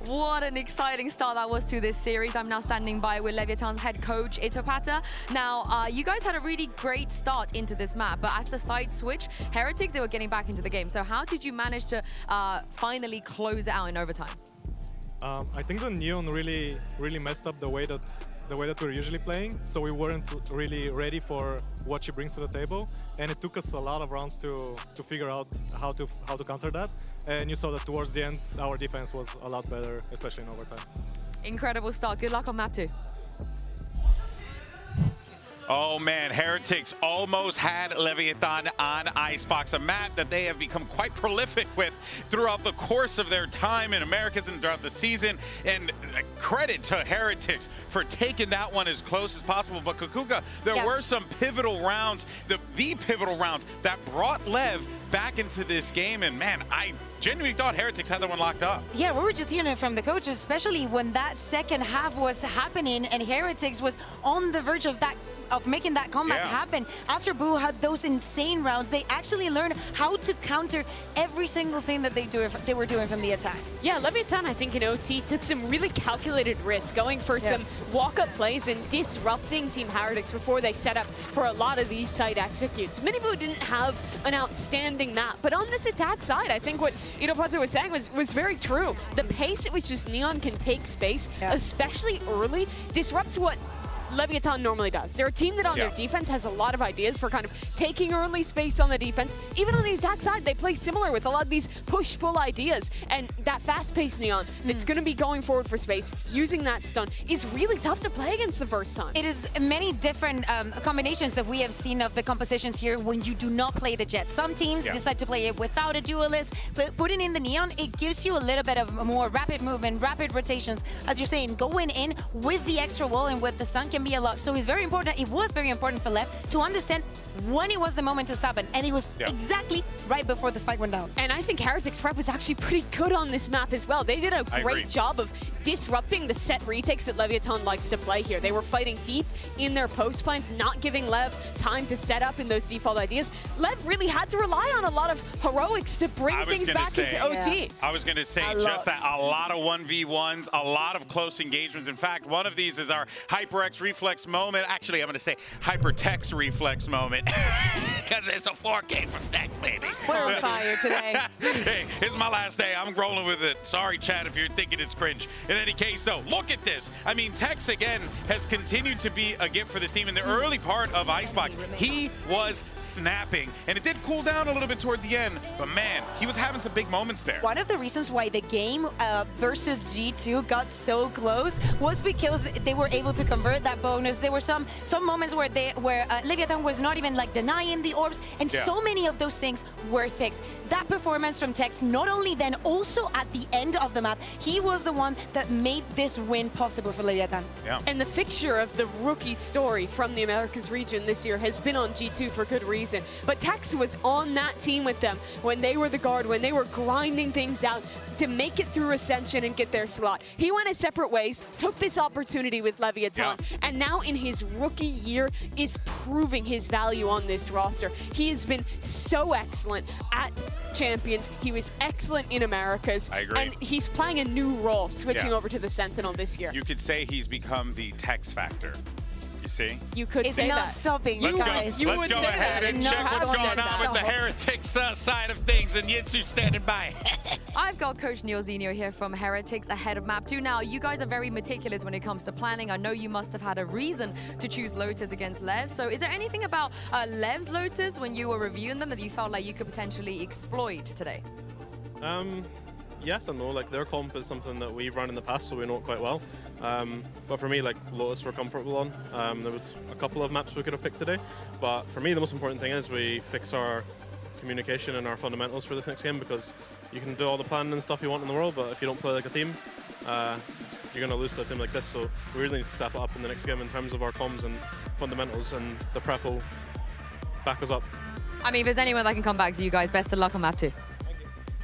What an exciting start that was to this series. I'm now standing by with Leviatan's head coach, Itopata. Now, you guys had a really great start into this map, but as the side switch, Heretics, they were getting back into the game. So how did you manage to finally close it out in overtime? I think the Neon really messed up the way that we're usually playing, so we weren't really ready for what she brings to the table, and it took us a lot of rounds to figure out how to counter that. And you saw that towards the end, our defense was a lot better, especially in overtime. Incredible start. Good luck on map 2. Oh man, Heretics almost had Leviatán on Icebox, a map that they have become quite prolific with throughout the course of their time in Americas and throughout the season. And credit to Heretics for taking that one as close as possible. But Kukuka, there were some pivotal rounds, the pivotal rounds that brought Lev back into this game. And man, I genuinely thought Heretics had that one locked up. Yeah, we were just hearing it from the coach, especially when that second half was happening and Heretics was on the verge of making that comeback happen. After Boo had those insane rounds, they actually learned how to counter every single thing that they were doing from the attack. Yeah, Leviatán, I think in OT took some really calculated risks, going for some walk-up plays and disrupting Team Heretics before they set up for a lot of these side executes. Miniboo didn't have an outstanding map, but on this attack side, I think what Itopata was saying was very true. The pace at which this Neon can take space, especially early, disrupts what Leviatán normally does. They're a team that on their defense has a lot of ideas for kind of taking early space on the defense. Even on the attack side, they play similar with a lot of these push-pull ideas. And that fast-paced Neon that's going to be going forward for space, using that stun, is really tough to play against the first time. It is many different combinations that we have seen of the compositions here when you do not play the Jet. Some teams decide to play it without a duelist, but putting in the Neon, it gives you a little bit of more rapid movement, rapid rotations. As you're saying, going in with the extra wall and with the stun can be a lot. So it's very important. It was very important for Lev to understand when it was the moment to stop it, and it was exactly right before the spike went down. And I think Heretics prep was actually pretty good on this map as well. They did a great job of disrupting the set retakes that Leviatán likes to play here. They were fighting deep in their post plans, not giving Lev time to set up in those default ideas. Lev really had to rely on a lot of heroics to bring things back into OT. I was going to say just that, a lot of 1v1s, a lot of close engagements. In fact, one of these is our HyperX reflex moment. Actually, I'm going to say HyperTex reflex moment. Because it's a 4K from Tex, baby. We're on fire today. Hey, it's my last day. I'm rolling with it. Sorry, chat, if you're thinking it's cringe. In any case, though, look at this. I mean, Tex, again, has continued to be a gift for this team. In the early part of Icebox, he was snapping. And it did cool down a little bit toward the end. But, man, he was having some big moments there. One of the reasons why the game versus G2 got so close was because they were able to convert that bonus. There were some moments where Leviatán was not even like denying the orbs, and so many of those things were fixed. That performance from Tex, not only then, also at the end of the map, he was the one that made this win possible for Leviatán. And the fixture of the rookie story from the Americas region this year has been on G2 for good reason. But Tex was on that team with them when they were the guard, when they were grinding things out to make it through Ascension and get their slot. He went his separate ways, took this opportunity with Leviatán, and now in his rookie year is proving his value on this roster. He has been so excellent at Champions. He was excellent in Americas. I agree. And he's playing a new role, switching over to the Sentinel this year. You could say he's become the Tex factor. You see? You could say that. It's not stopping, you guys. Let's go ahead and check what's going on with the Heretics side of things, and Yitsu standing by. I've got Coach Neil Zinio here from Heretics ahead of map 2. Now, you guys are very meticulous when it comes to planning. I know you must have had a reason to choose Lotus against Lev. So is there anything about Lev's Lotus when you were reviewing them that you felt like you could potentially exploit today? Yes and no. Like, their comp is something that we've run in the past, so we know it quite well. But for me, like, Lotus we're comfortable on. There was a couple of maps we could have picked today, but for me, the most important thing is we fix our communication and our fundamentals for this next game, because you can do all the planning and stuff you want in the world, but if you don't play like a team, you're going to lose to a team like this. So we really need to step it up in the next game in terms of our comms and fundamentals, and the prep will back us up. I mean, if there's anyone that can come back to you guys, best of luck on map 2.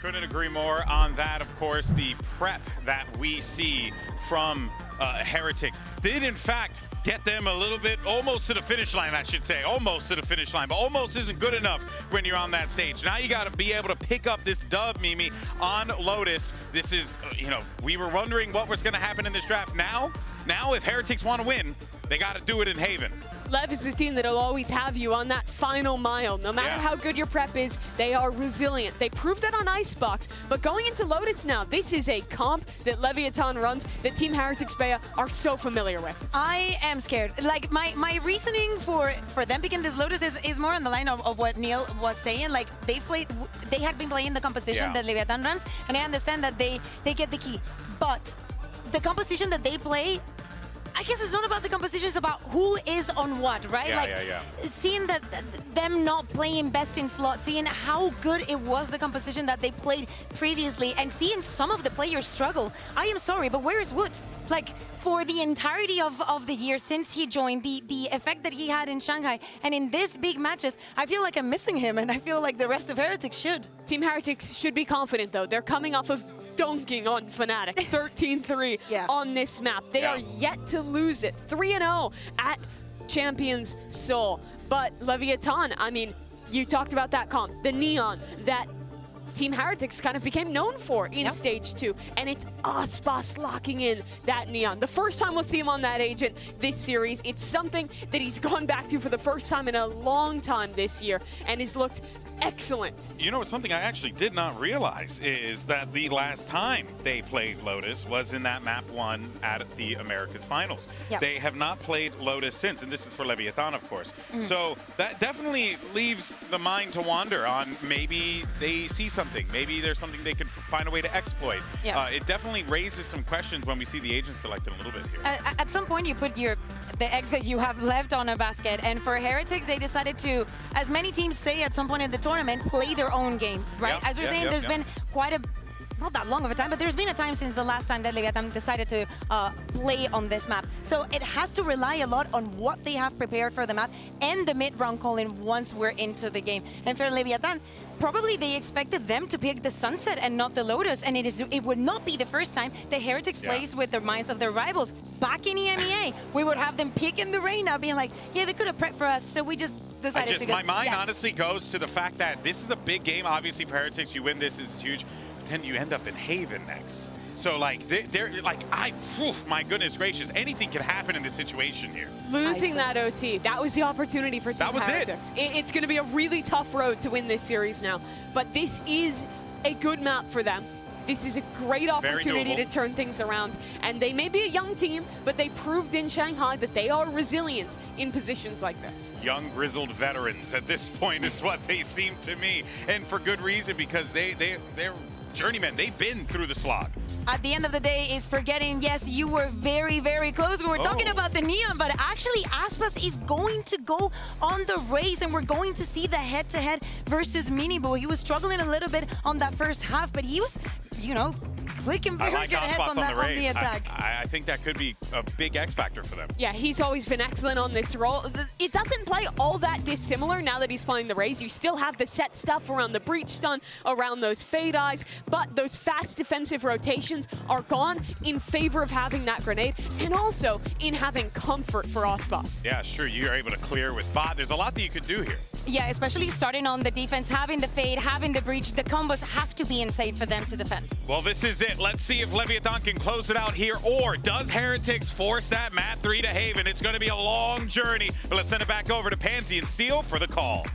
Couldn't agree more on that. Of course, the prep that we see from Heretics did, in fact, get them a little bit almost to the finish line, I should say. Almost to the finish line, but almost isn't good enough when you're on that stage. Now you got to be able to pick up this dub, Mimi, on Lotus. This is, you know, we were wondering what was going to happen in this draft. Now if Heretics want to win, they got to do it in Haven. LEV is the team that'll always have you on that final mile. No matter how good your prep is, they are resilient. They proved that on Icebox, but going into Lotus now, this is a comp that Leviatán runs that Team Heretics Bea are so familiar with. I am scared. Like, my reasoning for them picking this Lotus is more on the line of what Neil was saying. Like, they had been playing the composition that Leviatán runs, and I understand that they get the key. But the composition that they play, I guess it's not about the composition, it's about who is on what, right? Seeing that them not playing best in slot, seeing how good it was, the composition that they played previously, and seeing some of the players struggle. I am sorry, but where is Wood? Like, for the entirety of the year since he joined, the effect that he had in Shanghai, and in these big matches, I feel like I'm missing him, and I feel like the rest of Heretics should. Team Heretics should be confident, though. They're coming off of dunking on Fnatic, 13-3 on this map. They are yet to lose it, 3-0 at Champions Seoul. But Leviatán, I mean, you talked about that comp, the Neon, that Team Heretics kind of became known for in Stage 2, and it's Aspas locking in that Neon. The first time we'll see him on that agent this series. It's something that he's gone back to for the first time in a long time this year, and has looked excellent. You know, something I actually did not realize is that the last time they played Lotus was in that map 1 at the Americas Finals. They have not played Lotus since, and this is for Leviatán, of course. So that definitely leaves the mind to wander on maybe they see something. Maybe there's something they could find a way to exploit. It definitely raises some questions when we see the agent selected a little bit here. At some point, you put the eggs that you have left on a basket, and for Heretics, they decided to, as many teams say at some point in the tournament, play their own game, right? As we're saying, there's been quite a, not that long of a time, but there's been a time since the last time that Leviatán decided to play on this map. So it has to rely a lot on what they have prepared for the map and the mid-round calling once we're into the game. And for Leviatán, probably they expected them to pick the Sunset and not the Lotus, and it would not be the first time that Heretics plays with the minds of their rivals. Back in EMEA, we would have them picking the Reyna, being like, yeah, they could have prepped for us, so we just decided to go. My mind honestly goes to the fact that this is a big game. Obviously for Heretics, you win this is huge. But then you end up in Haven next. So like they're like, my goodness gracious, anything could happen in this situation here. Losing that OT, that was the opportunity for Team Heretics. It's going to be a really tough road to win this series now, but this is a good map for them. This is a great opportunity to turn things around. And they may be a young team, but they proved in Shanghai that they are resilient in positions like this. Young, grizzled veterans at this point is what they seem to me. And for good reason, because they're journeymen. They've been through the slog. At the end of the day is forgetting, yes, you were very, very close. We were talking about the Neon, but actually Aspas is going to go on the race, and we're going to see the head-to-head versus Minibo. He was struggling a little bit on that first half, but he was, you know, clicking very good heads on the attack. I think that could be a big X factor for them. Yeah, he's always been excellent on this role. It doesn't play all that dissimilar now that he's playing the Raze. You still have the set stuff around the breach stun, around those fade eyes, but those fast defensive rotations are gone in favor of having that grenade, and also in having comfort for Aspas. Yeah, sure, you're able to clear with bot. There's a lot that you could do here. Yeah, especially starting on the defense, having the fade, having the breach, the combos have to be insane for them to defend. Well, this is it. Let's see if Leviatán can close it out here, or does Heretics force that map 3 to Haven? It's going to be a long journey, but let's send it back over to Pansy and Steel for the call.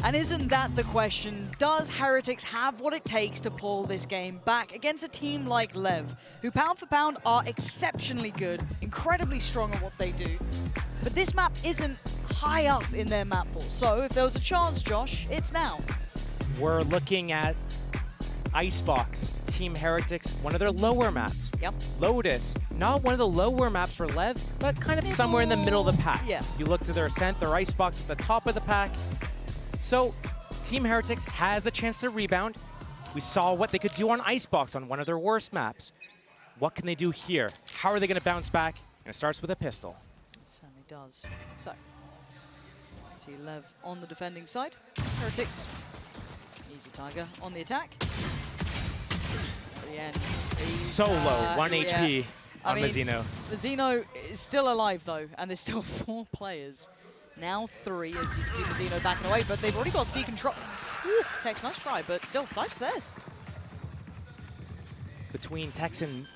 And isn't that the question? Does Heretics have what it takes to pull this game back against a team like LEV, who pound for pound are exceptionally good, incredibly strong at what they do? But this map isn't high up in their map pool. So if there was a chance, Josh, it's now. We're looking at Icebox, Team Heretics, one of their lower maps. Yep. Lotus, not one of the lower maps for LEV, but kind of somewhere in the middle of the pack. Yeah. You look to their ascent, their Icebox at the top of the pack. So Team Heretics has the chance to rebound. We saw what they could do on Icebox on one of their worst maps. What can they do here? How are they going to bounce back? And it starts with a pistol. It certainly does. So, see LEV on the defending side. Heretics, easy Tiger on the attack. At the end, So low, 1 HP. on Mazzino. Mazzino is still alive though, and there's still 4 players. Now 3, as you can see Mazzino backing away, but they've already got C control. Tex, nice try, but still, Site's theirs. Between Tex and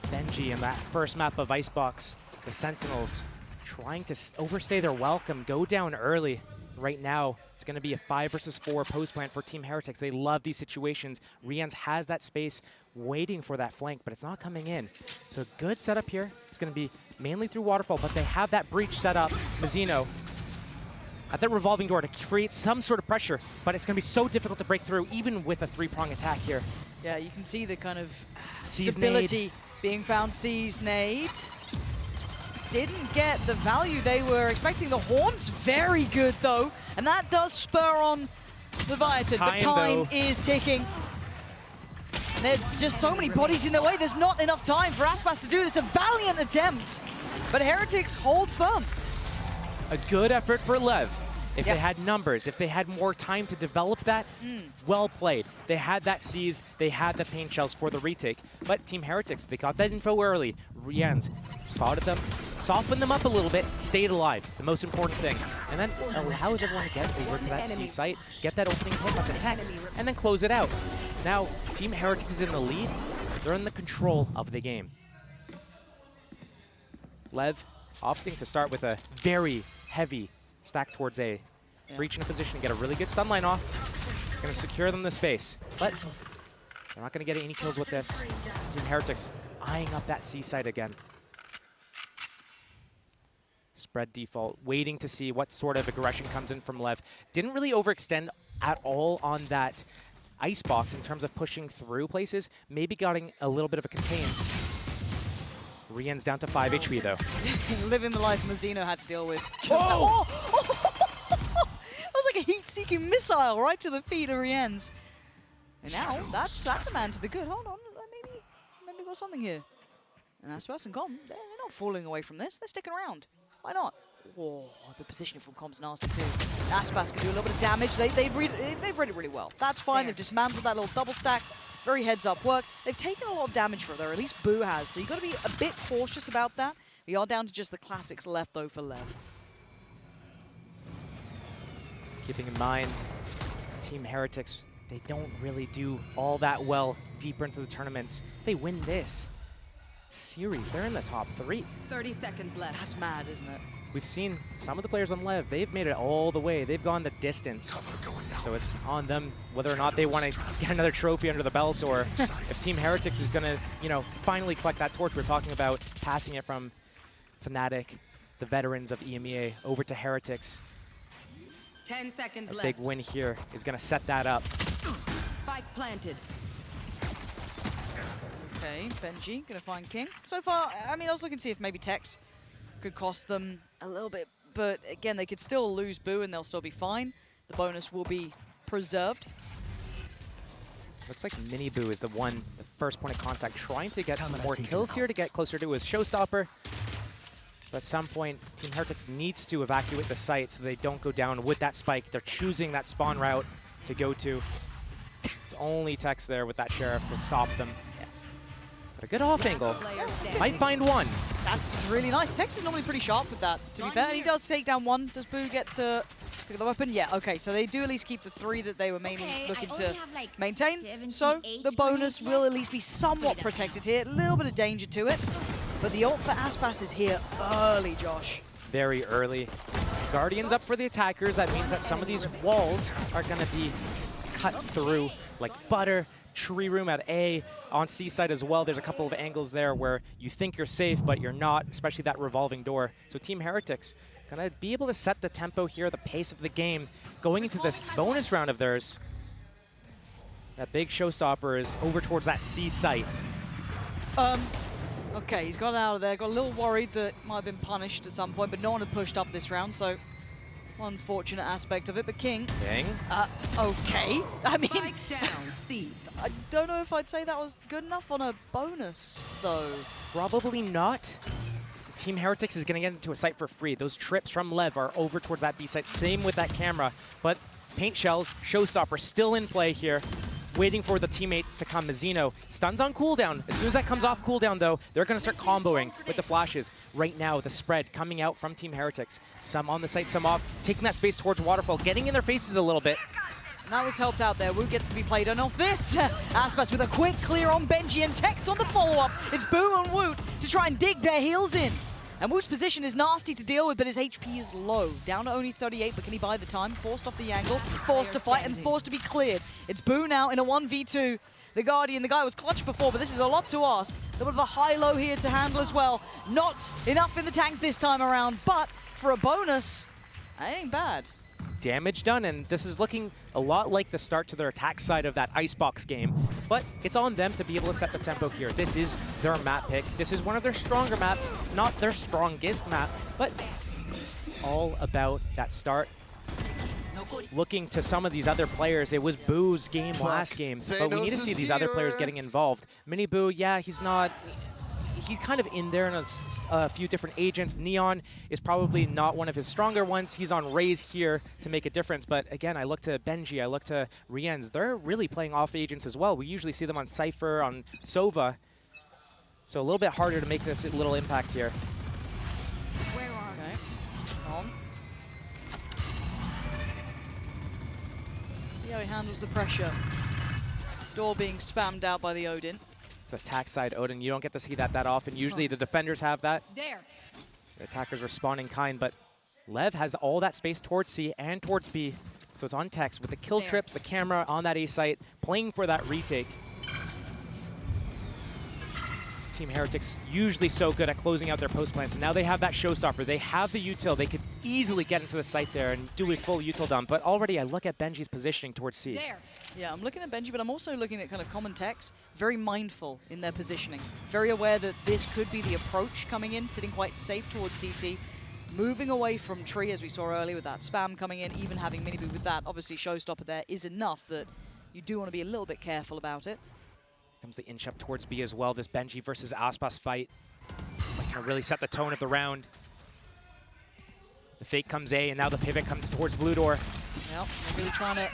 Benji in that first map of Icebox, the Sentinels trying to overstay their welcome, go down early. Right now, it's going to be a 5 versus 4 post plant for Team Heretics. They love these situations. Rians has that space waiting for that flank, but it's not coming in. So good setup here. It's going to be mainly through Waterfall, but they have that breach set up. Mazzino at that revolving door to create some sort of pressure, but it's going to be so difficult to break through, even with a 3-prong attack here. Yeah, you can see the kind of C's stability nade being found. C's nade. Didn't get the value they were expecting. The Horn's very good though, and that does spur on Leviatán, but time is ticking. There's just so many bodies in the way. There's not enough time for Aspas to do this. A valiant attempt, but Heretics hold firm. A good effort for Lev. If they had numbers, if they had more time to develop that, well played. They had that seized, they had the paint shells for the retake. But Team Heretics, they got that info early. Rians spotted them, softened them up a little bit, stayed alive, the most important thing. And then allows everyone to get over to that C site, get that opening hit on the Tex, and then close it out. Now, Team Heretics is in the lead. They're in the control of the game. Lev opting to start with a very heavy stack towards A. Breach in a position to get a really good stun line off. It's going to secure them the space. But they're not going to get any kills with this. Team Heretics eyeing up that C site again. Spread default, waiting to see what sort of aggression comes in from Lev. Didn't really overextend at all on that Icebox in terms of pushing through places. Maybe getting a little bit of a contain. Rian's down to 5 HP though. Living the life Mazzino had to deal with. Oh! That was like a heat-seeking missile right to the feet of Rian's. And now that's a man to the good. Hold on, maybe we've got something here. And Aspas and Com, they're not falling away from this. They're sticking around. Why not? Oh, the positioning from Com's nasty too. Aspas can do a little bit of damage. They've read it really well. That's fine. They've dismantled that little double stack. Very heads-up work. They've taken a lot of damage for it, though, or at least Boo has. So you've got to be a bit cautious about that. We are down to just the classics left, though, for Lev. Keeping in mind, Team Heretics, they don't really do all that well deeper into the tournaments. If they win this series, they're in the top 3. 30 seconds left. That's mad, isn't it? We've seen some of the players on Lev, they've made it all the way. They've gone the distance. So it's on them whether or not they want to get another trophy under the belt, or if Team Heretics is going to, you know, finally collect that torch. We're talking about passing it from Fnatic, the veterans of EMEA, over to Heretics. 10 seconds left. A big win here is going to set that up. Spike planted. Okay, Benji gonna find King. So far, I mean, I was looking to see if maybe Tex could cost them a little bit, but again, they could still lose Boo and they'll still be fine. The bonus will be preserved. Looks like Mini Boo is the first point of contact, trying to get some more kills here to get closer to his showstopper. But at some point, Team Heretics needs to evacuate the site so they don't go down with that spike. They're choosing that spawn route to go to. It's only Tex there with that Sheriff to stop them. But a good off angle. Might find one. That's really nice. Tex is normally pretty sharp with that, to be fair. And he does take down one. Does Boo get to pick the weapon? Yeah, okay. So they do at least keep the 3 that they were mainly looking to maintain. So the bonus will at least be somewhat protected here. A little bit of danger to it. But the ult for Aspas is here early, Josh. Very early. Guardians up for the attackers. That means that some of these walls are going to be cut through like butter. Tree room at A, on C side as well. There's a couple of angles there where you think you're safe, but you're not, especially that revolving door. So Team Heretics gonna be able to set the tempo here, the pace of the game, going into this bonus round of theirs. That big showstopper is over towards that C site. Okay, he's got out of there. Got a little worried that might have been punished at some point, but no one had pushed up this round, so unfortunate aspect of it. But King, okay. I mean, I don't know if I'd say that was good enough on a bonus, though. Probably not. Team Heretics is going to get into a site for free. Those trips from Lev are over towards that B site. Same with that camera. But paint shells, showstopper still in play here. waiting for the teammates to come. Mizzino, stuns on cooldown. As soon as that comes off cooldown, though, they're going to start comboing with the flashes. Right now, the spread coming out from Team Heretics. Some on the site, some off, taking that space towards Waterfall, getting in their faces a little bit. And that was helped out there. Wu gets to be played on off this. Aspas with a quick clear on Benji and Tex on the follow-up. It's Boo and Woot to try and dig their heels in. And Woot's position is nasty to deal with, but his HP is low. Down to only 38, but can he buy the time? Forced off the angle, forced to fight, and forced to be cleared. It's Boo now in a 1v2. The Guardian, the guy was clutch before, but this is a lot to ask. A little bit of a high-low here to handle as well. Not enough in the tank this time around, but for a bonus, that ain't bad. Damage done, and this is looking a lot like the start to their attack side of that Icebox game, but it's on them to be able to set the tempo here. This is their map pick. This is one of their stronger maps, not their strongest map, but it's all about that start. Looking to some of these other players, it was Boo's game last game, but we need to see these other players getting involved. Mini Boo, yeah, he's kind of in there in a few different agents. Neon is probably not one of his stronger ones. He's on Raze here to make a difference. But again, I look to Benji, I look to Rienz. They're really playing off agents as well. We usually see them on Cypher, on Sova. So a little bit harder to make this little impact here. Where are they? On. See how he handles the pressure. Door being spammed out by the Odin. The attack side Odin, you don't get to see that often. Usually the defenders have that. There. The attackers respond in kind, but Lev has all that space towards C and towards B. So it's on Tex with the kill trips, the camera on that A site, playing for that retake. Team Heretics usually so good at closing out their post plants, and now they have that showstopper. They have the util. They could easily get into the site there and do a full util dump, but already I look at Benji's positioning towards C. There. Yeah, I'm looking at Benji, but I'm also looking at kind of common Tex. Very mindful in their positioning. Very aware that this could be the approach coming in, sitting quite safe towards CT. Moving away from Tree, as we saw earlier, with that spam coming in, even having Miniboo with that. Obviously, showstopper there is enough that you do want to be a little bit careful about it. Comes the inch up towards B as well. This Benji versus Aspas fight can really set the tone of the round. The fake comes A, and now the pivot comes towards Blue Door. Yep, they're really trying to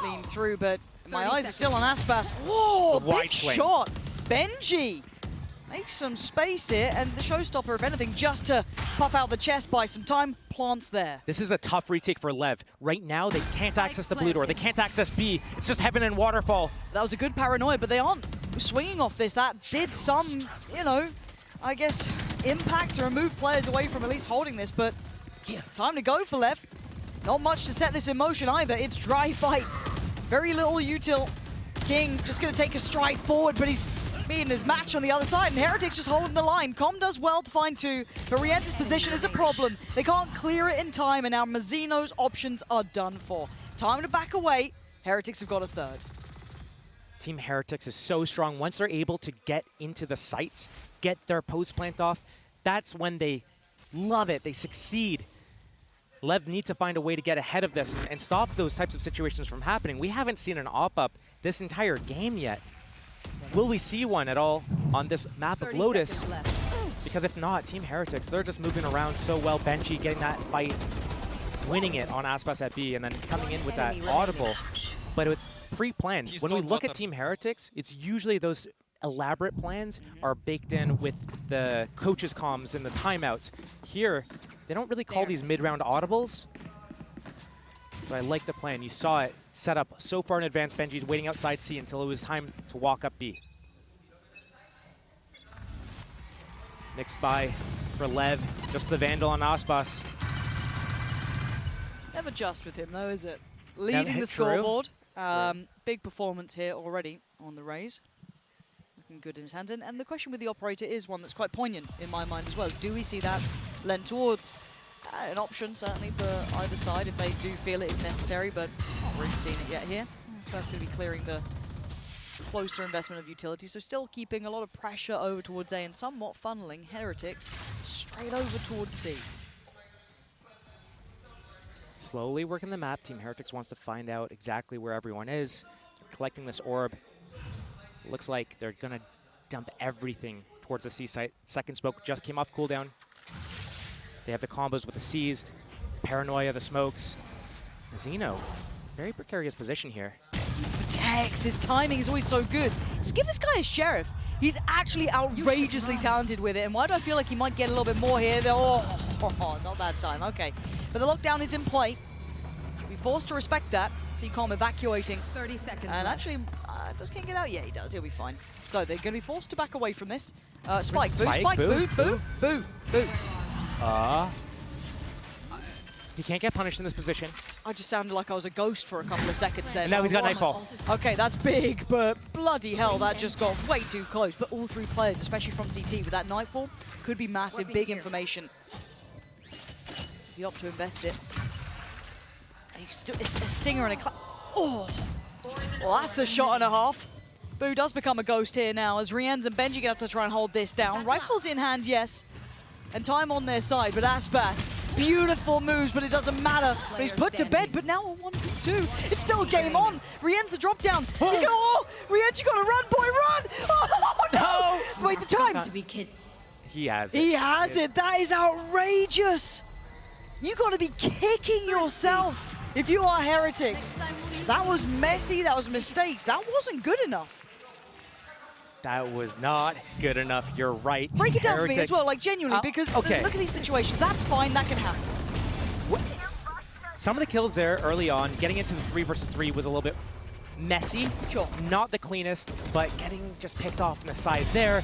lean through, but my eyes are still on Aspas. Whoa, big shot! Benji makes some space here, and the showstopper, if anything, just to pop out the chest, buy some time, plants there. This is a tough retake for Lev. Right now, they can't access the Blue Door. They can't access B. It's just Heaven and Waterfall. That was a good paranoia, but they aren't swinging off this. That did some, you know, I guess, impact to remove players away from at least holding this, but time to go for Lev. Not much to set this in motion either. It's dry fights. Very little util. King just going to take a stride forward, but he's beating his match on the other side, and Heretics just holding the line. Com does well to find two, but Rienz's position is a problem. They can't clear it in time, and now Mazzino's options are done for. Time to back away. Heretics have got a third. Team Heretics is so strong. Once they're able to get into the sites, get their post plant off, that's when they love it. They succeed. Lev needs to find a way to get ahead of this and stop those types of situations from happening. We haven't seen an op-up this entire game yet. Will we see one at all on this map of Lotus? Because if not, Team Heretics, they're just moving around so well. Benji getting that fight, winning it on Aspas at B, and then coming in with that audible. But it's pre-planned. When we look at Team Heretics, it's usually those elaborate plans are baked in with the coaches' comms and the timeouts. Here, they don't really call these mid-round audibles. But I like the plan. You saw it set up so far in advance. Benji's waiting outside C until it was time to walk up B. Mixed by for Lev, just the Vandal on Aspas. Never just with him though, is it? Leading the scoreboard. Big performance here already on the Raze. Looking good in his hands. And the question with the operator is one that's quite poignant in my mind as well. Is do we see that lent towards an option, certainly, for either side if they do feel it is necessary, but not really seeing it yet here. That's going to be clearing the closer investment of utility, so still keeping a lot of pressure over towards A and somewhat funneling Heretics straight over towards C. Slowly working the map. Team Heretics wants to find out exactly where everyone is. They're collecting this orb. Looks like they're going to dump everything towards the C site. Second smoke just came off cooldown. They have the combos with the seized, paranoia, the smokes. Zeno, very precarious position here. Tex, his timing is always so good. Just give this guy a Sheriff. He's actually outrageously talented with it. And why do I feel like he might get a little bit more here? Oh, not that time. Okay. But the lockdown is in play. So we're forced to respect that. CCOM evacuating. 30 seconds And left. actually, does King get out? Yeah, he does. He'll be fine. So they're going to be forced to back away from this. Spike, boo, spike, boo, boo, boo, boo. He can't get punished in this position. I just sounded like I was a ghost for a couple of seconds then. And now he's got Nightfall. Okay, that's big, but bloody hell, that just got way too close. But all three players, especially from CT, with that Nightfall, could be massive, big information. Does he opt to invest it? Still, it's a stinger and a oh! Well, that's a shot and a half. Boo does become a ghost here now, as Rienz and Benji have to try and hold this down. Rifles in hand, yes. And time on their side, but Aspas, beautiful moves, but it doesn't matter. But he's put to bed, but now a 1v2. It's still game on. Rienz the drop down. He's going, oh! Rienz, you gotta run, boy, run! Oh, no! Wait, the time! He has it. He has it. That is outrageous. You gotta be kicking yourself if you are Heretics. That was messy, that was mistakes. That wasn't good enough. That was not good enough. You're right. Break it down for me as Heretics. well, like genuinely, because look at these situations. That's fine, that can happen. Some of the kills there early on, getting into the 3 versus 3 was a little bit messy. Sure. Not the cleanest, but getting just picked off on the side there.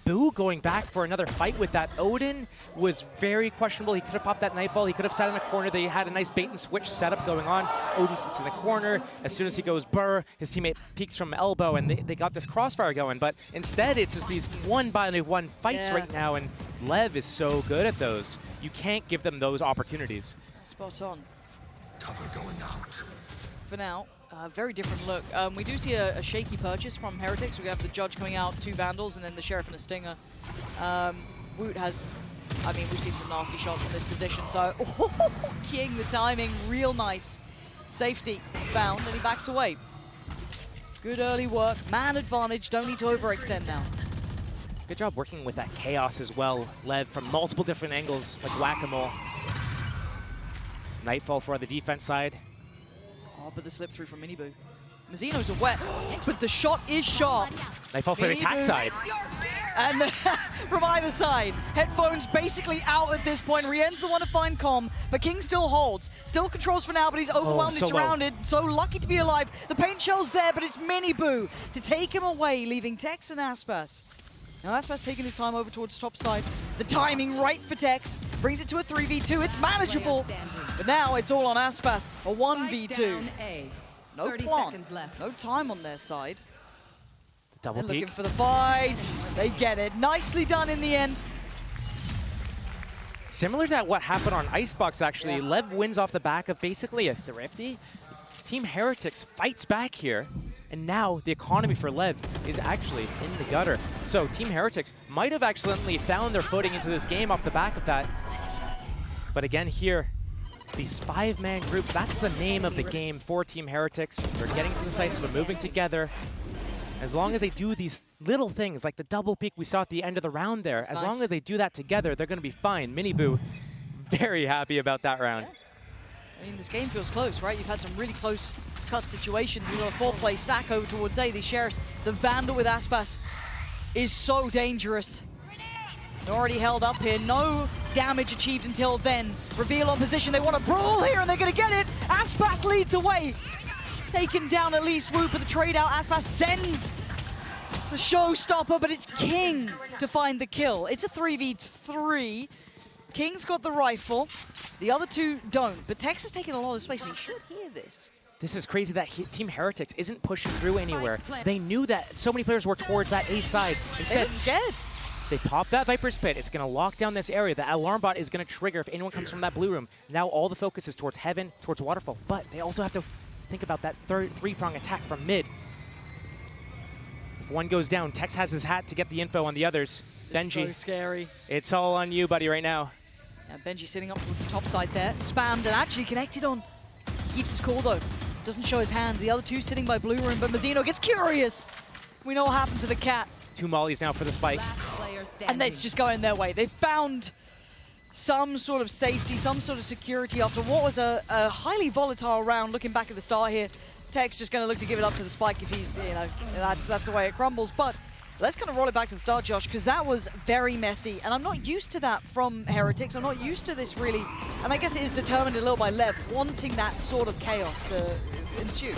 Boo going back for another fight with that Odin was very questionable. He could have popped that Nightfall. He could have sat in the corner. They had a nice bait and switch setup going on. Odin sits in the corner. As soon as he goes burr, his teammate peeks from elbow, and they got this crossfire going. But instead, it's just these one-by-one fights right now, and Lev is so good at those. You can't give them those opportunities. Spot on. Cover going out. For now. Very different look. We do see a shaky purchase from Heretics. We have the Judge coming out, 2 Vandals, and then the Sheriff and a Stinger. Woot has, I mean, we've seen some nasty shots from this position, so King, the timing, real nice. Safety found, and he backs away. Good early work, man advantage, don't need to overextend now. Good job working with that chaos as well, Lev from multiple different angles, like whack-a-mole. Nightfall for the defense side. Oh, but the slip through from Miniboo. Mazzino's a wet, but the shot is sharp. Nightfall for the attack side. And from either side, headphones basically out at this point. Rien's the one to find comm, but King still holds. Still controls for now, but he's overwhelmed, he's surrounded. So lucky to be alive. The paint shell's there, but it's Miniboo to take him away, leaving Tex and Aspas. Now Aspas taking his time over towards top side. The timing right for Tex. Brings it to a 3v2. It's manageable. But now it's all on Aspas. A 1v2. No plan. No time on their side. Double They're peek. looking for the fight. They get it. Nicely done in the end. Similar to what happened on Icebox, actually. Lev wins off the back of basically a thrifty. Team Heretics fights back here. And now the economy for Lev is actually in the gutter. So Team Heretics might have accidentally found their footing into this game off the back of that. But again here, these 5-man groups, that's the name of the game for Team Heretics. They're getting to the sites, they're moving together. As long as they do these little things, like the double peek we saw at the end of the round there, as long as they do that together, they're going to be fine. Miniboo, very happy about that round. I mean, this game feels close, right? You've had some really close cut situations. We've got a 4-play stack over towards A. These Sheriffs, the Vandal with Aspas is so dangerous. They're already held up here. No damage achieved until then. Reveal on position. They want to brawl here, and they're going to get it. Aspas leads away. Taken down at least. Woo for the trade out. Aspas sends the showstopper, but it's King to find the kill. It's a 3v3. King's got the rifle. The other two don't, but Tex has taken a lot of space, and he should hear this. This is crazy that Team Heretics isn't pushing through anywhere. They knew that so many players were towards that A side. Instead, scared. They pop that Viper's Pit. It's going to lock down this area. The alarm bot is going to trigger if anyone comes from that blue room. Now all the focus is towards Heaven, towards Waterfall, but they also have to think about that three-prong attack from mid. If one goes down, Tex has his hat to get the info on the others. Benji. So scary. It's all on you, buddy, right now. Yeah, Benji sitting up towards the top side there. Spammed and actually connected on. Keeps his cool though. Doesn't show his hand. The other two sitting by blue room, but Mazzino gets curious. We know what happened to the cat. 2 mollies now for the spike. And it's just going their way. They found some sort of safety, some sort of security after what was a highly volatile round. Looking back at the start here, Tech's just going to look to give it up to the Spike if he's, you know, that's the way it crumbles. But let's kind of roll it back to the start, Josh, because that was very messy. And I'm not used to that from Heretics. I'm not used to this really. And I guess it is determined a little by Lev wanting that sort of chaos to ensue.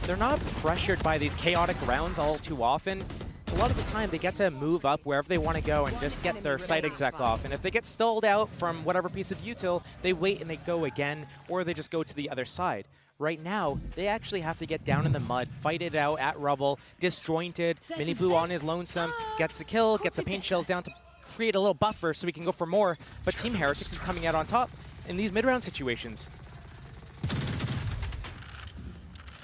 They're not pressured by these chaotic rounds all too often. A lot of the time, they get to move up wherever they want to go and just get their site exec off. And if they get stalled out from whatever piece of util, they wait and they go again, or they just go to the other side. Right now, they actually have to get down in the mud, fight it out at rubble, disjointed. Minibu on his lonesome, gets the kill, gets the paint shells down to create a little buffer so we can go for more. But Team Heretics is coming out on top in these mid-round situations.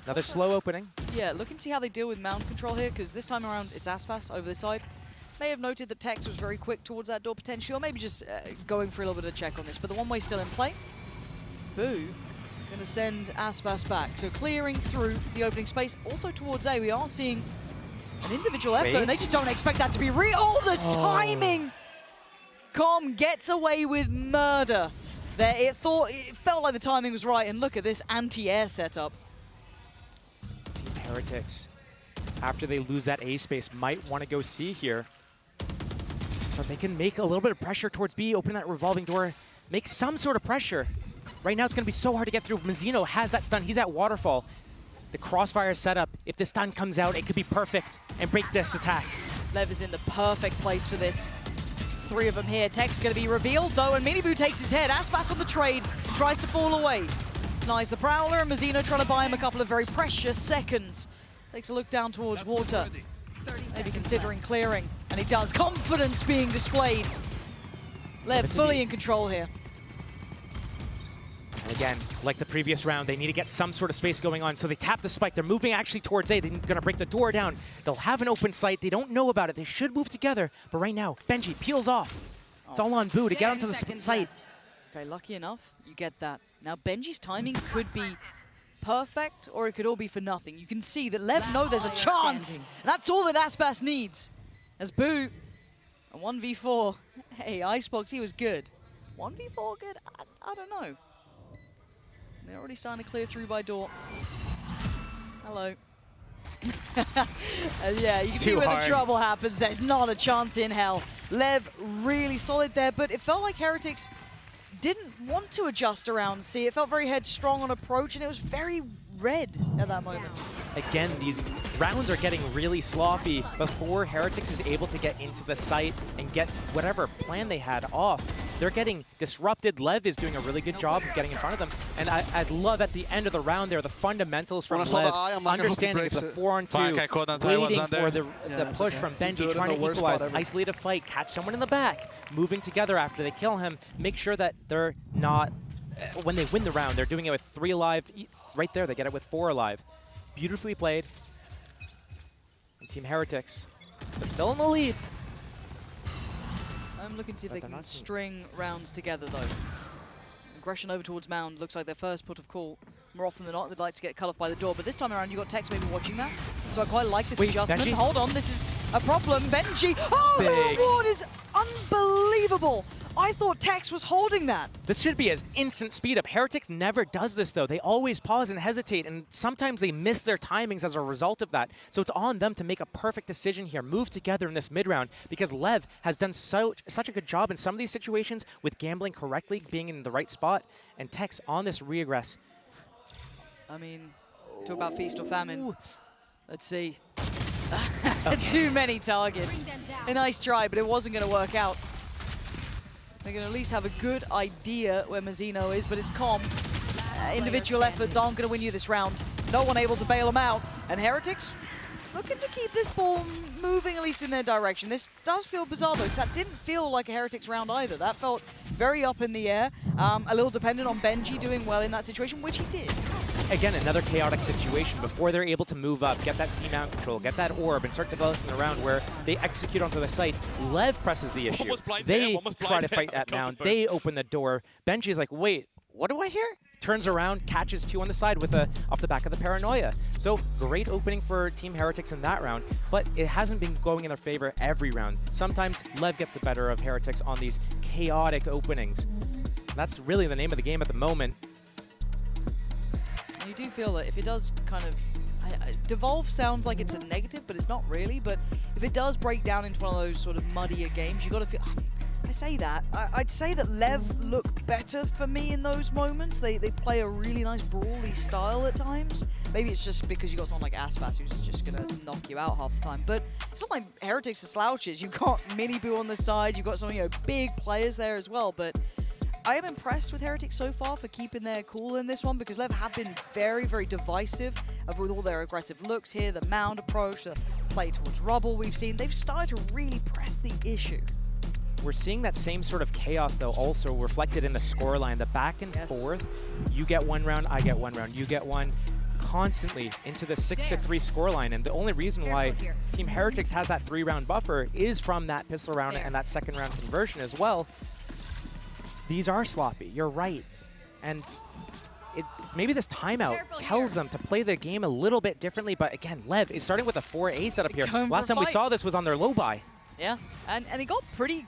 Another slow opening. Yeah, looking to see how they deal with mound control here, because this time around it's Aspas over this side. May have noted that Tex was very quick towards that door potentially, or maybe just going for a little bit of check on this. But the one-way still in play. Boo going to send Aspas back. So clearing through the opening space. Also towards A, we are seeing an individual effort, and they just don't expect that to be real. Oh, the timing! Com gets away with murder. There, it felt like the timing was right, and look at this anti-air setup. Heretics, after they lose that A space, might want to go C here. But they can make a little bit of pressure towards B, open that revolving door, make some sort of pressure. Right now it's going to be so hard to get through. Mazino has that stun. He's at Waterfall. The crossfire setup, if the stun comes out, it could be perfect and break this attack. Lev is in the perfect place for this. 3 of them here. Tech's going to be revealed though, and Minibu takes his head. Aspas on the trade, tries to fall away. Denies the Prowler, and Mazino trying to buy him a couple of very precious seconds. Takes a look down towards water. Maybe considering clearing, and he does. Confidence being displayed. Lev fully in control here. And again, like the previous round, they need to get some sort of space going on. So they tap the spike. They're moving actually towards A. They're going to break the door down. They'll have an open site. They don't know about it. They should move together. But right now, Benji peels off. It's all on Boo to get onto the site. Okay, lucky enough, you get that. Now, Benji's timing could be perfect, or it could all be for nothing. You can see that Lev know there's a chance. And that's all that Aspas needs. As Boo, a 1v4. Hey, Icebox, he was good. 1v4 good? I don't know. They're already starting to clear through by door. Hello. Yeah, you can see where the trouble happens. There's not a chance in hell. Lev really solid there, but it felt like Heretics didn't want to adjust around C. It felt very headstrong on approach, and it was very red at that moment. Again, these rounds are getting really sloppy before Heretics is able to get into the site and get whatever plan they had off. They're getting disrupted. Lev is doing a really good job of getting in front of them. And I'd love at the end of the round there, the fundamentals from Lev, understanding it's a 4-on-2, waiting for the push from Benji, trying to equalize, isolate a fight, catch someone in the back, moving together after they kill him, make sure that they're not, when they win the round, they're doing it with 3 alive. Right there, they get it with 4 alive. Beautifully played. And Team Heretics, they're still in the lead. I'm looking to see if they can string rounds together, though. Aggression over towards Mound looks like their first put of call. More often than not, they'd like to get cut off by the door, but this time around, you got Tex maybe watching that. So I quite like this adjustment. Benji? Hold on, this is a problem. Benji, oh, the reward is unbelievable. I thought Tex was holding that. This should be an instant speed up. Heretics never does this, though. They always pause and hesitate, and sometimes they miss their timings as a result of that. So it's on them to make a perfect decision here, move together in this mid-round, because Lev has done such a good job in some of these situations with gambling correctly, being in the right spot, and Tex on this regress. I mean, talk about feast or famine. Let's see. Too many targets. A nice try, but it wasn't going to work out. They're going to at least have a good idea where Mazino is, but it's calm. Individual efforts aren't going to win you this round. No one able to bail them out. And Heretics looking to keep this ball moving, at least in their direction. This does feel bizarre, though, because that didn't feel like a Heretics round either. That felt very up in the air, a little dependent on Benji doing well in that situation, which he did. Again, another chaotic situation. Before they're able to move up, get that C-mount control, get that orb, and start developing the round where they execute onto the site, Lev presses the issue. They try to fight that mound. They open the door. Benji's like, wait, what do I hear? Turns around, catches 2 on the side with off the back of the Paranoia. So great opening for Team Heretics in that round, but it hasn't been going in their favor every round. Sometimes Lev gets the better of Heretics on these chaotic openings. That's really the name of the game at the moment. you do feel that if it does kind of... devolve sounds like it's a negative, but it's not really. But if it does break down into one of those sort of muddier games, you got to feel... I say that. I'd say that LEV look better for me in those moments. They play a really nice brawly style at times. Maybe it's just because you got someone like Aspas who's just going to knock you out half the time. But it's not like Heretics are slouches. You've got Mini-Boo on the side. You've got some, you know, big players there as well. But I am impressed with Heretics so far for keeping their cool in this one, because LEV have been very, very divisive with all their aggressive looks here, the mound approach, the play towards rubble we've seen. They've started to really press the issue. We're seeing that same sort of chaos, though, also reflected in the scoreline. The back and forth, you get one round, I get one round, you get one, constantly into the 6-3 scoreline. And the only reason why Team Heretics has that 3-round buffer is from that pistol round and that second round conversion as well. These are sloppy, you're right. And maybe this timeout tells them to play the game a little bit differently, but again, LEV is starting with a 4A setup here. Last time we saw this was on their low buy. Yeah, and it got pretty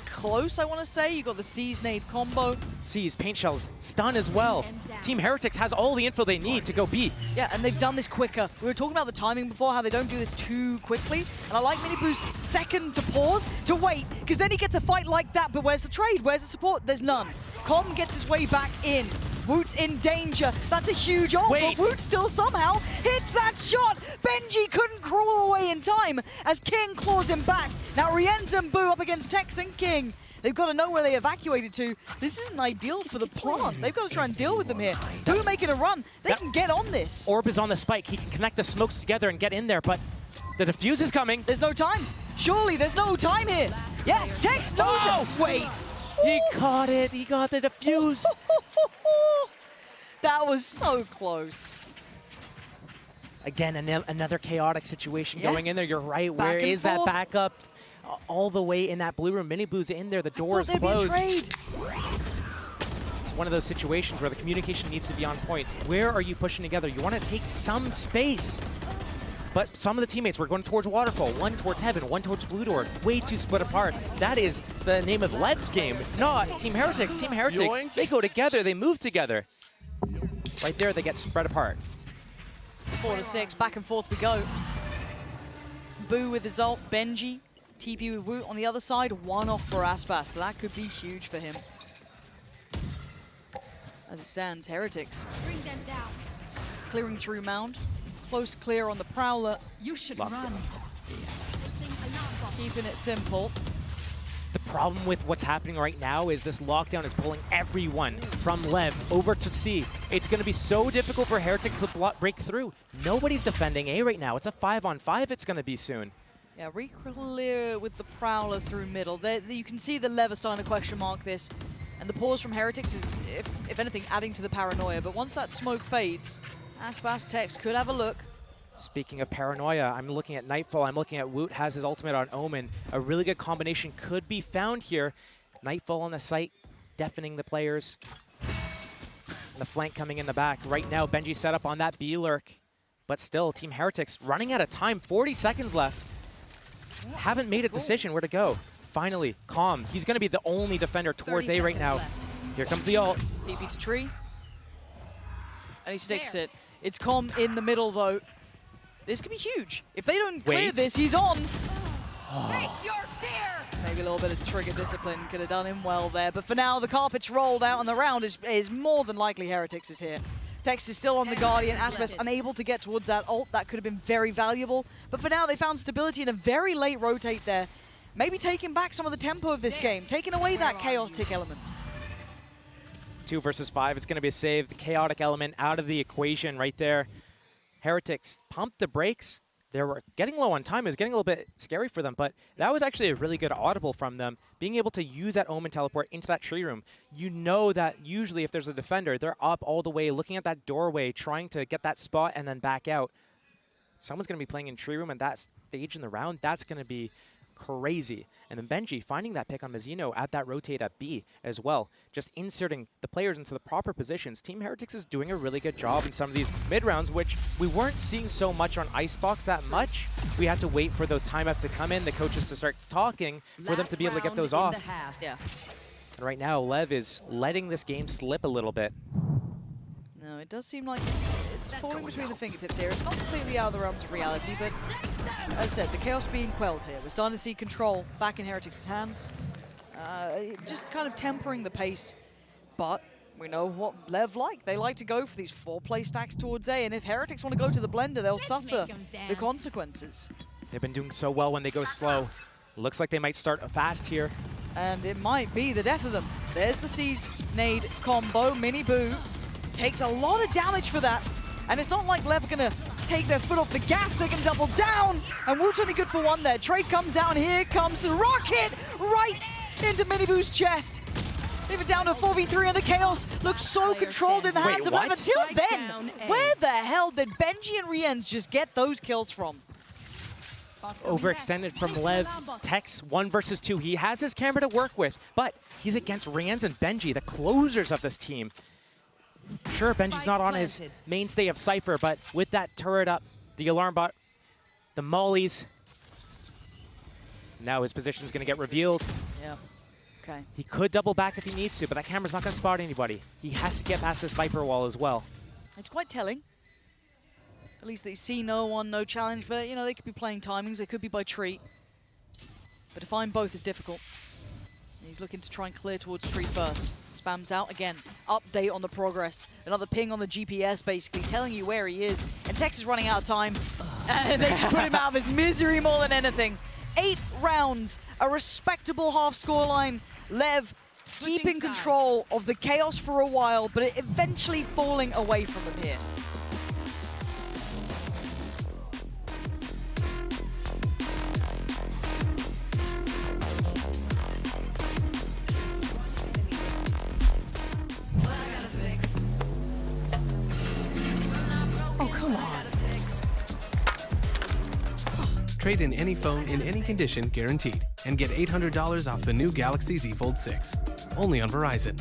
close, I want to say. You got the Seize nade combo. Seize, paint shells, stun as well. Team Heretics has all the info they need to go B. Yeah, and they've done this quicker. We were talking about the timing before, how they don't do this too quickly. And I like Mini-Boo's second to pause, to wait, because then he gets a fight like that. But where's the trade? Where's the support? There's none. Com gets his way back in. Woot's in danger. That's a huge ult, but Woot still somehow hits that shot. Benji couldn't crawl away in time as King claws him back. Now Rienz and Boo up against Tex and King. They've got to know where they evacuated to. This isn't ideal for the plant. They've got to try and deal with them here. Boo making a run. They can get on this. Orb is on the spike. He can connect the smokes together and get in there, but the defuse is coming. There's no time. Surely there's no time here. Yeah, Tex knows it. Wait. He caught it. He got the defuse. That was so close. Again, another chaotic situation going in there. You're right. Where is that backup? All the way in that blue room. Mini-Boo's in there. The door is closed. It's one of those situations where the communication needs to be on point. Where are you pushing together? You want to take some space. But some of the teammates were going towards Waterfall, one towards Heaven, one towards Blue Door, way too split apart. That is the name of LEV's game, not Team Heretics. Team Heretics, they go together, they move together. Right there, they get spread apart. 4-6, back and forth we go. Boo with his ult, Benji, TP with Woot on the other side, one off for Aspas, so that could be huge for him. As it stands, Heretics. Bring them down. Clearing through mound. Close clear on the Prowler. You should run. Keeping it simple. The problem with what's happening right now is this lockdown is pulling everyone from LEV over to C. It's going to be so difficult for Heretics to break through. Nobody's defending A right now. It's a 5-on-5 it's going to be soon. Yeah, re-clear with the Prowler through middle. You can see the lever starting to question mark this. And the pause from Heretics is, if anything, adding to the paranoia. But once that smoke fades, Aspas Tex could have a look. Speaking of paranoia, I'm looking at Nightfall, I'm looking at Woot has his ultimate on Omen. A really good combination could be found here. Nightfall on the site, deafening the players. And the flank coming in the back. Right now, Benji set up on that B-lurk. But still, Team Heretics running out of time, 40 seconds left. Haven't made a decision where to go. Finally, Calm. He's going to be the only defender towards A right now. Here comes the ult. TP to tree. And he sticks it. It's Calm in the middle, though. This could be huge. If they don't clear this, he's on. Face your fear. Maybe a little bit of trigger discipline could have done him well there. But for now, the carpet's rolled out, and the round is more than likely Heretics is here. Tex is still on the Guardian. Aspas unable to get towards that ult. That could have been very valuable. But for now, they found stability in a very late rotate there. Maybe taking back some of the tempo of this game, taking away that chaotic element. 2 versus 5, it's going to be a save. The chaotic element out of the equation right there. Heretics pumped the brakes. They were getting low on time. It was getting a little bit scary for them, but that was actually a really good audible from them. Being able to use that Omen teleport into that tree room. You know that usually if there's a defender, they're up all the way, looking at that doorway, trying to get that spot and then back out. Someone's going to be playing in tree room, and that stage in the round, that's going to be crazy. And then Benji finding that pick on Mazzino at that rotate at B as well. Just inserting the players into the proper positions. Team Heretics is doing a really good job in some of these mid-rounds, which we weren't seeing so much on Icebox that much. We had to wait for those timeouts to come in, the coaches to start talking, for them to be able to get those off. Yeah. And right now, LEV is letting this game slip a little bit. No, it does seem like it's falling between the fingertips here. It's not completely out of the realms of reality, but as I said, the chaos being quelled here. We're starting to see control back in Heretics' hands. Just kind of tempering the pace, but we know what LEV like. They like to go for these 4-play stacks towards A, and if Heretics want to go to the blender, they'll suffer the consequences. They've been doing so well when they go slow. Looks like they might start fast here. And it might be the death of them. There's the Seize nade combo. Mini Boo takes a lot of damage for that. And it's not like LEV are going to take their foot off the gas. They can double down. And Woot's only good for one there. Trade comes out, and here comes the rocket right into Mini Boo's chest. Even down to 4v3, and the chaos looks so controlled in the hands of LEV. Until then, where the hell did Benji and Rienz just get those kills from? Overextended from LEV. Tex 1 versus 2. He has his camera to work with, but he's against Rienz and Benji, the closers of this team. Sure, Benji's not on his mainstay of Cypher, but with that turret up, the alarm bot, the mollies, now his position's going to get revealed. Yeah. Okay. He could double back if he needs to, but that camera's not going to spot anybody. He has to get past this Viper wall as well. It's quite telling. At least they see no one, no challenge, but you know, they could be playing timings, they could be by tree. But to find both is difficult. And he's looking to try and clear towards tree first. Spams out again. Update on the progress. Another ping on the GPS, basically, telling you where he is. And Tex is running out of time. And they just put him out of his misery more than anything. 8 rounds, a respectable half scoreline. LEV keeping control of the chaos for a while, but it eventually falling away from them here. Oh, come on. Trade in any phone in any condition guaranteed and get $800 off the new Galaxy Z Fold 6. Only on Verizon.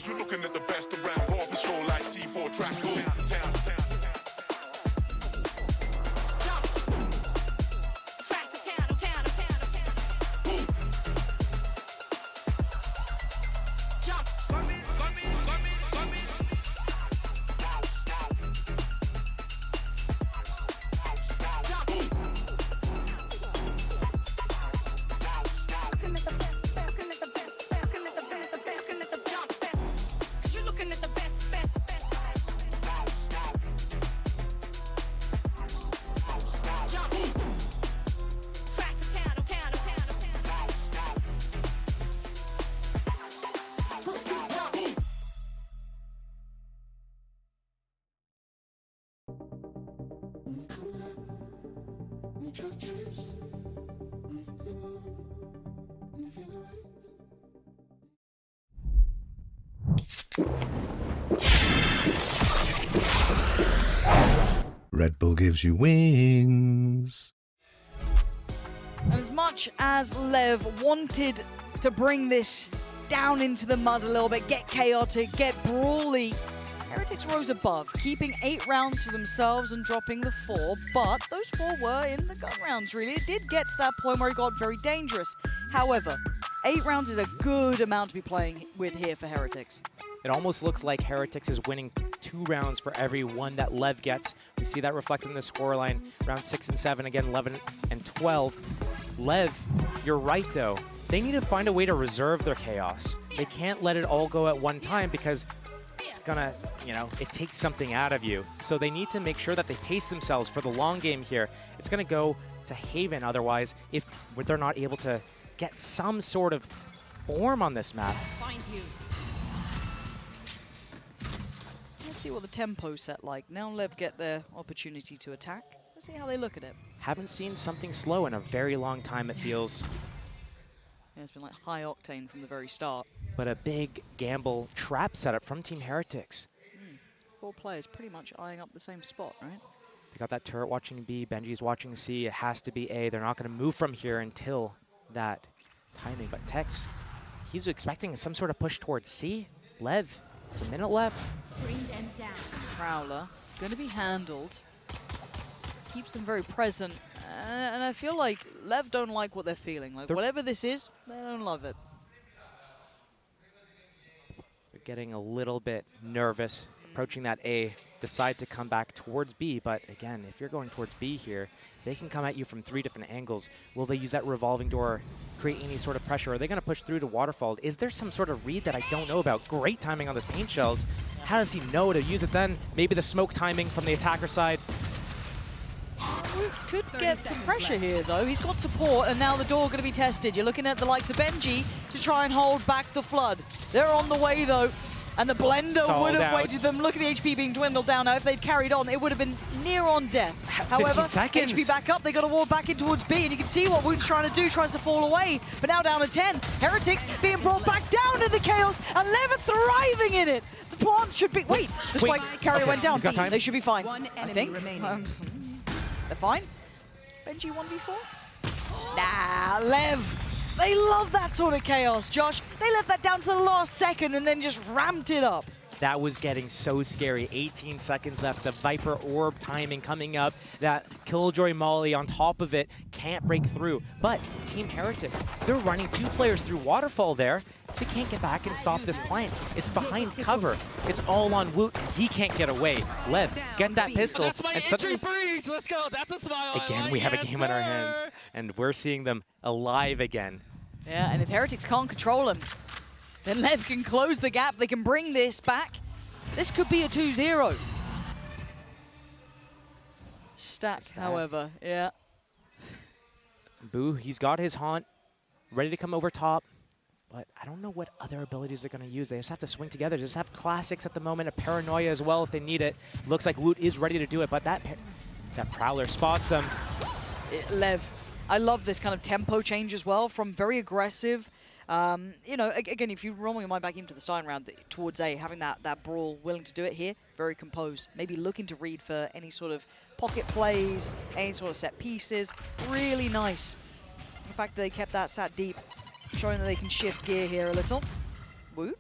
You're looking at the best around. Raw patrol like C4 track. Red Bull gives you wings. And as much as LEV wanted to bring this down into the mud a little bit, get chaotic, get brawly, Heretics rose above, keeping 8 rounds for themselves and dropping the 4, but those 4 were in the gun rounds, really. It did get to that point where it got very dangerous. However, 8 rounds is a good amount to be playing with here for Heretics. It almost looks like Heretics is winning 2 rounds for every 1 that LEV gets. We see that reflected in the scoreline. Round 6 and 7, again 11 and 12. LEV, you're right though. They need to find a way to reserve their chaos. They can't let it all go at one time because it's gonna, you know, it takes something out of you. So they need to make sure that they pace themselves for the long game here. It's gonna go to Haven otherwise if they're not able to get some sort of form on this map. Find you. Let's see what the tempo's set like. Now LEV get their opportunity to attack. Let's see how they look at it. Haven't seen something slow in a very long time, it feels. Yeah, it's been like high octane from the very start. But a big gamble trap setup from Team Heretics. 4 players pretty much eyeing up the same spot, right? They got that turret watching B, Benji's watching C. It has to be A. They're not going to move from here until that timing. But Tex, he's expecting some sort of push towards C. LEV, it's a minute left. Bring them down. Prowler, going to be handled. Keeps them very present, And I feel like LEV don't like what they're feeling. Like, whatever this is, they don't love it. They're getting a little bit nervous, approaching that A, decide to come back towards B, but again, if you're going towards B here, they can come at you from 3 different angles. Will they use that revolving door, create any sort of pressure? Are they going to push through to Waterfall? Is there some sort of read that I don't know about? Great timing on those paint shells. How does he know to use it then? Maybe the smoke timing from the attacker side. Could get some pressure here, though. He's got support, and now the door going to be tested. You're looking at the likes of Benji to try and hold back the flood. They're on the way, though. And the blender would have waited them. Look at the HP being dwindled down now. If they'd carried on, it would have been near on death. However, HP back up. They got to ward back in towards B, and you can see what Woot's trying to do. Tries to fall away, but now down to 10. Heretics being brought back down to the chaos, and LEV thriving in it. The plant should be. Wait, the spike carrier went down. They should be fine. I think. They're fine. Benji 1v4. Nah, LEV. They love that sort of chaos, Josh. They left that down to the last second and then just ramped it up. That was getting so scary. 18 seconds left. The Viper Orb timing coming up. That Killjoy Molly on top of it can't break through. But Team Heretics, they're running 2 players through Waterfall there. They can't get back and stop this plant. It's behind cover. It's all on Woot. He can't get away. Lev, get that pistol. That's my entry breach. Let's go. That's a smile. Again, we have a game on our hands. And we're seeing them alive again. Yeah, and if Heretics can't control them, then Lev can close the gap. They can bring this back. This could be a 2-0. Stack, however, yeah. Boo, he's got his haunt, ready to come over top. But I don't know what other abilities they're going to use. They just have to swing together. Just have classics at the moment, a paranoia as well if they need it. Looks like Woot is ready to do it, but that Prowler spots them. Lev, I love this kind of tempo change as well, from very aggressive. You know, again, if you roll your mind back into the starting round towards A, having that brawl, willing to do it here, very composed. Maybe looking to read for any sort of pocket plays, any sort of set pieces. Really nice. The fact that they kept that sat deep, showing that they can shift gear here a little. Woot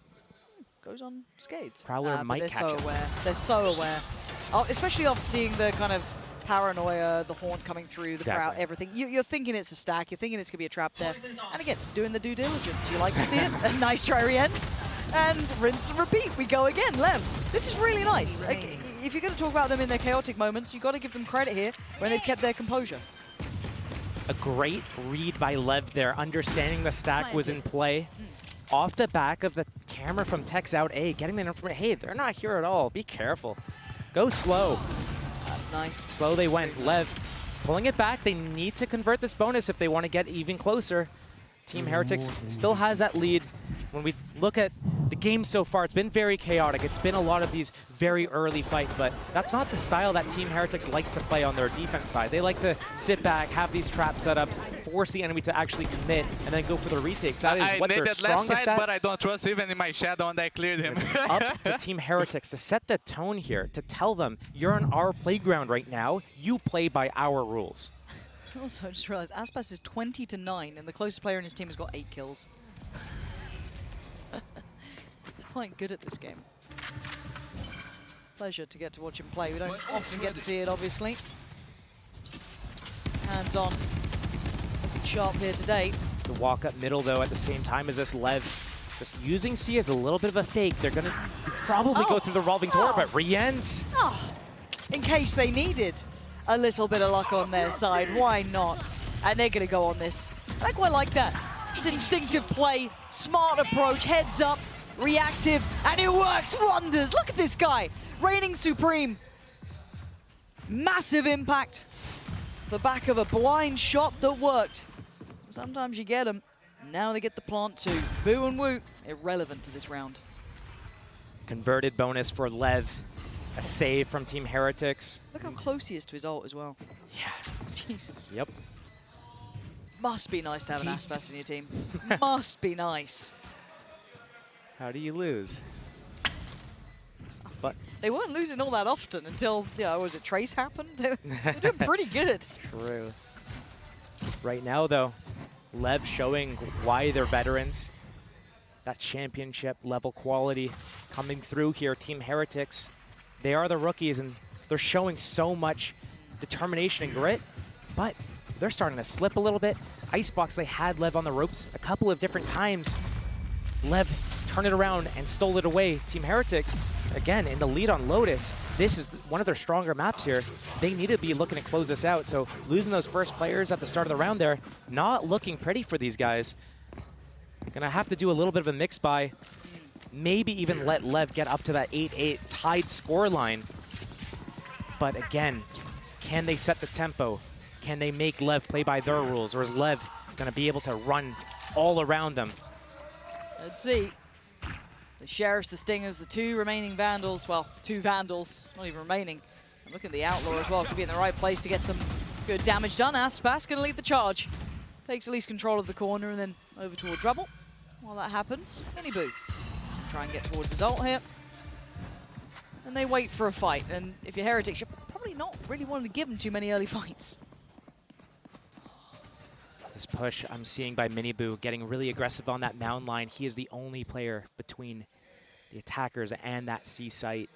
goes unscathed. Prowler might catch so aware. They're so aware. Oh, especially after seeing the kind of paranoia, the haunt coming through, the crowd, everything. You're thinking it's a stack. You're thinking it's going to be a trap there. And again, doing the due diligence. You like to see it. A nice try re-end. And rinse and repeat. We go again. Lev, this is really nice. If you're going to talk about them in their chaotic moments, you've got to give them credit here when they've kept their composure. A great read by Lev there, understanding the stack was in play. Off the back of the camera from Tex out A, getting the information. Hey, they're not here at all. Be careful. Go slow. That's nice. Slow they went. Lev pulling it back. They need to convert this bonus if they want to get even closer. Team Heretics still has that lead. When we look at the game so far, it's been very chaotic. It's been a lot of these very early fights, but that's not the style that Team Heretics likes to play on their defense side. They like to sit back, have these trap setups, force the enemy to actually commit, and then go for the retakes. That is what they're strongest left side, at. But I don't trust even in my shadow, and I cleared him. It's up to Team Heretics to set the tone here, to tell them, you're on our playground right now. You play by our rules. Also, I just realized Aspas is 20-9, and the closest player in his team has got 8 kills. He's quite good at this game. Pleasure to get to watch him play. We don't often get to see it, obviously. Hands on. Looking sharp here today. The walk up middle, though, at the same time as this Lev. Just using C as a little bit of a fake. They're going to probably go through the revolving door, but re-ends. In case they needed a little bit of luck on their side, why not? And they're going to go on this. I quite like that. Just instinctive play, smart approach, heads up, reactive, and it works wonders. Look at this guy, reigning supreme. Massive impact. The back of a blind shot that worked. Sometimes you get them. Now they get the plant too. Boo and Woot, irrelevant to this round. Converted bonus for Lev. A save from Team Heretics. Look how close he is to his ult as well. Yeah. Jesus. Yep. Must be nice to have an Aspas in your team. Must be nice. How do you lose? But they weren't losing all that often until, you know, was it Trace happened? They're doing pretty good. True. Right now, though, Lev showing why they're veterans. That championship level quality coming through here. Team Heretics, they are the rookies, and they're showing so much determination and grit. But they're starting to slip a little bit. Icebox, they had Lev on the ropes a couple of different times. Lev turned it around and stole it away. Team Heretics, again, in the lead on Lotus. This is one of their stronger maps here. They need to be looking to close this out. So losing those first players at the start of the round there, not looking pretty for these guys. Gonna have to do a little bit of a mix by, maybe even let Lev get up to that 8-8 tied score line. But again, can they set the tempo? Can they make Lev play by their rules? Or is Lev gonna be able to run all around them? Let's see. The Sheriffs, the Stingers, the two remaining Vandals. Well, two Vandals, not even remaining. And look at the Outlaw as well. Could be in the right place to get some good damage done. Aspas gonna lead the charge. Takes at least control of the corner and then over towards Rebel. While that happens, Boo. Try and get towards his ult here. And they wait for a fight. And if you're Heretics, you're probably not really wanting to give them too many early fights. This push I'm seeing by Boo getting really aggressive on that mound line. He is the only player between the attackers and that C site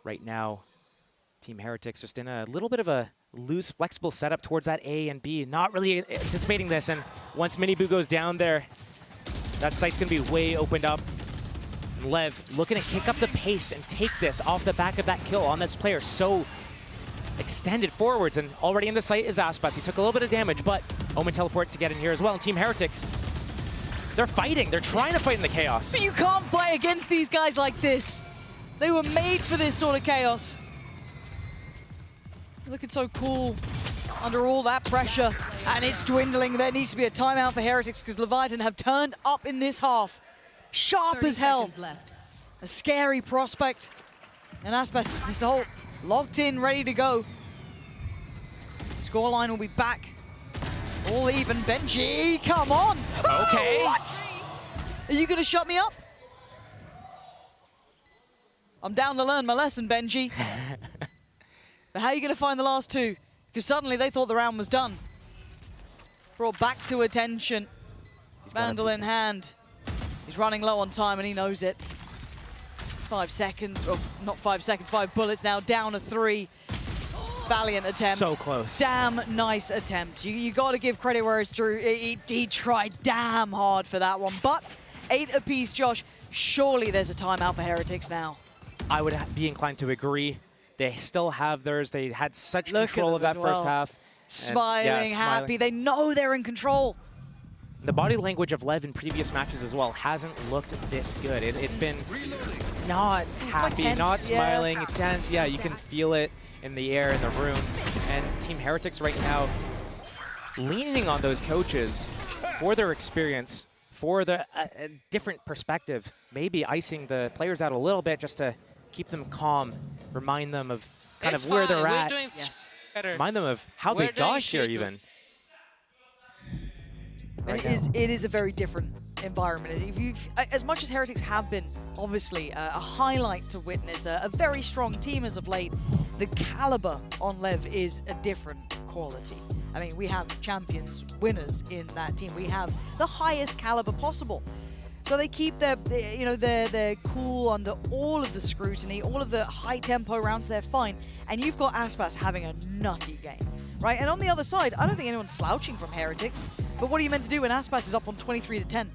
right now. Team Heretics just in a little bit of a loose, flexible setup towards that A and B. Not really anticipating this, and once Boo goes down there, that site's gonna be way opened up. Lev looking to kick up the pace and take this off the back of that kill on this player. So extended forwards, and already in the site is Aspas. He took a little bit of damage, but Omen teleport to get in here as well. And Team Heretics, they're fighting. They're trying to fight in the chaos. But you can't fight against these guys like this. They were made for this sort of chaos. Looking so cool under all that pressure, and it's dwindling. There needs to be a timeout for Heretics because Leviatán have turned up in this half. Sharp as hell. Left. A scary prospect. And Aspas, this whole locked in, ready to go. Scoreline will be back. All even. Benji, come on. Okay. Oh, what? Are you going to shut me up? I'm down to learn my lesson, Benji. But how are you going to find the last two? Because suddenly they thought the round was done. Brought back to attention. Vandal in hand. He's running low on time and he knows it. 5 seconds, or not 5 seconds, 5 bullets now, down to 3. Valiant attempt. So close. Damn nice attempt. You got to give credit where it's due. He tried damn hard for that one. But 8 apiece, Josh. Surely there's a timeout for Heretics now. I would be inclined to agree. They still have theirs. They had such control of that first half. Smiling, happy. They know they're in control. The body language of Lev in previous matches as well hasn't looked this good. It's been not happy, tense, not smiling, yeah. tense. Yeah, you can feel it in the air, in the room. And Team Heretics right now leaning on those coaches for their experience, for the different perspective, maybe icing the players out a little bit just to keep them calm, remind them of kind of where they're at. Yes. Remind them of how they got here even. And it is a very different environment. As much as Heretics have been, obviously, a highlight to witness, a very strong team as of late, the caliber on Lev is a different quality. I mean, we have champions, winners in that team. We have the highest caliber possible. So they keep their cool under all of the scrutiny, all of the high tempo rounds, they're fine. And you've got Aspas having a nutty game, right? And on the other side, I don't think anyone's slouching from Heretics. But what are you meant to do when Aspas is up on 23-10?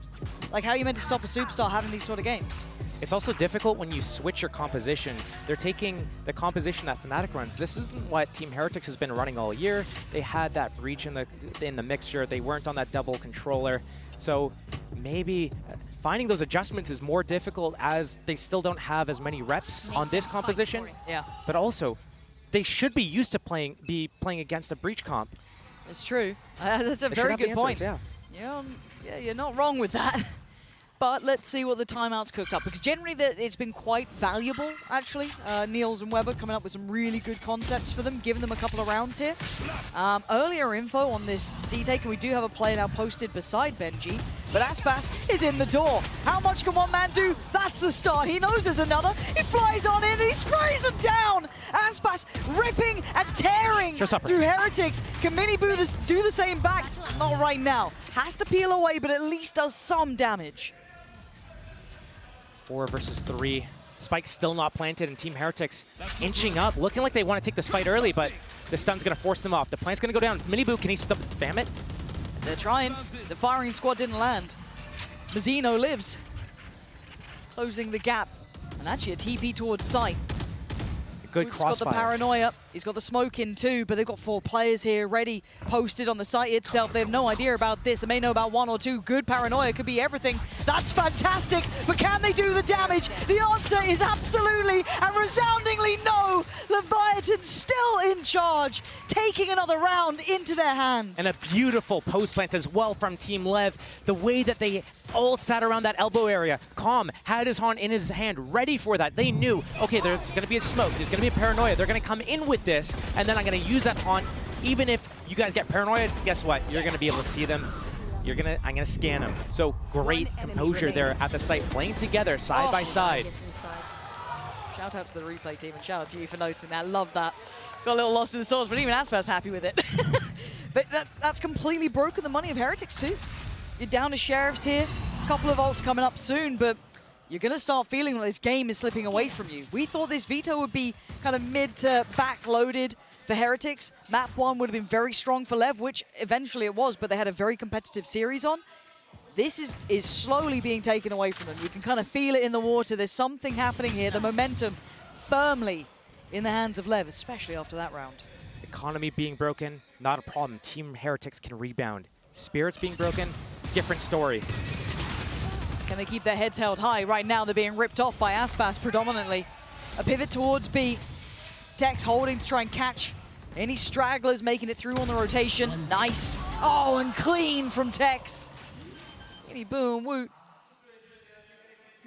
Like, how are you meant to stop a superstar having these sort of games? It's also difficult when you switch your composition. They're taking the composition that Fnatic runs. This isn't what Team Heretics has been running all year. They had that breach in the mixture. They weren't on that double controller. So maybe finding those adjustments is more difficult as they still don't have as many reps on this composition. Yeah. But also, they should be used to playing against a breach comp. It's true. That's a very good point. Yeah, you're not wrong with that. But let's see what the timeouts cooked up. Because generally, it's been quite valuable, actually. Niels and Weber coming up with some really good concepts for them, giving them a couple of rounds here. Earlier info on this C-Take, and we do have a player now posted beside Benji. But Aspas is in the door. How much can one man do? That's the start. He knows there's another. He flies on in and he sprays him down. Aspas ripping and tearing through Heretics. Can Boo do the same back? Not right now. Has to peel away, but at least does some damage. 4 versus 3. Spike's still not planted, and Team Heretics inching up, looking like they want to take this fight early, but The stun's going to force them off. The plant's going to go down. Minibu, can he spam it? They're trying. The firing squad didn't land. Mazzino lives. Closing the gap. And actually a TP towards site. Good He's crossfire. got the paranoia. He's got the smoke in too, but they've got 4 players here ready, posted on the site itself. They have no idea about this. They may know about 1 or 2. Good paranoia could be everything. That's fantastic, but can they do the damage? The answer is absolutely and resoundingly no. Leviathan still in charge, taking another round into their hands. And a beautiful post plant as well from Team Lev. The way that they all sat around that elbow area. Calm had his haunt in his hand, ready for that. They knew, okay, there's going to be a smoke, there's going to be a paranoia. They're going to come in with this, and then I'm going to use that haunt. Even if you guys get paranoia, guess what? You're going to be able to see them. I'm going to scan them. So great composure there at the site, playing together side by side. Shout out to the replay team and shout out to you for noticing that. Love that. Got a little lost in the sauce, but even Asper's happy with it. But that's completely broken the money of Heretics too. You're down to Sheriffs here. A couple of ults coming up soon, but you're going to start feeling like this game is slipping away from you. We thought this veto would be kind of mid to back loaded for Heretics. Map 1 would have been very strong for Lev, which eventually it was, but they had a very competitive series on. This is slowly being taken away from them. You can kind of feel it in the water. There's something happening here. The momentum firmly in the hands of Lev, especially after that round. Economy being broken, not a problem. Team Heretics can rebound. Spirits being broken, different story. Can they keep their heads held high? Right now they're being ripped off by Aspas predominantly. A pivot towards B. Tex holding to try and catch any stragglers, making it through on the rotation. Nice. Oh, and clean from Tex. Any boom woot.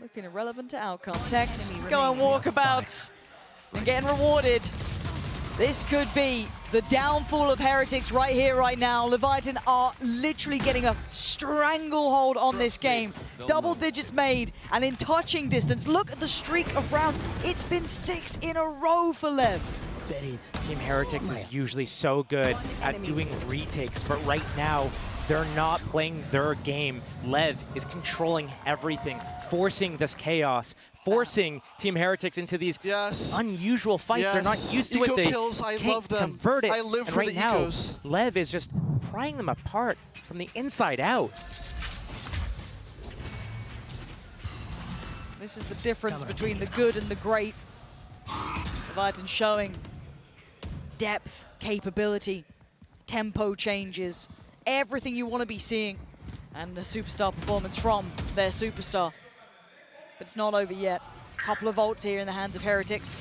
Looking irrelevant to outcome. Tex going walkabouts and getting rewarded. This could be the downfall of Heretics right here, right now. Leviathan are literally getting a stranglehold on this game. Double digits made and in touching distance. Look at the streak of rounds. It's been 6 in a row for Lev. Team Heretics is usually so good at doing retakes, but right now, they're not playing their game. Lev is controlling everything, forcing this chaos, forcing Team Heretics into these unusual fights. They're not used to it. They can't convert it. I live for right the now, ecos. Lev is just prying them apart from the inside out. This is the difference between the good and the great. Leviathan showing depth, capability, tempo changes, everything you want to be seeing, and a superstar performance from their superstar. But it's not over yet. Couple of ults here in the hands of Heretics.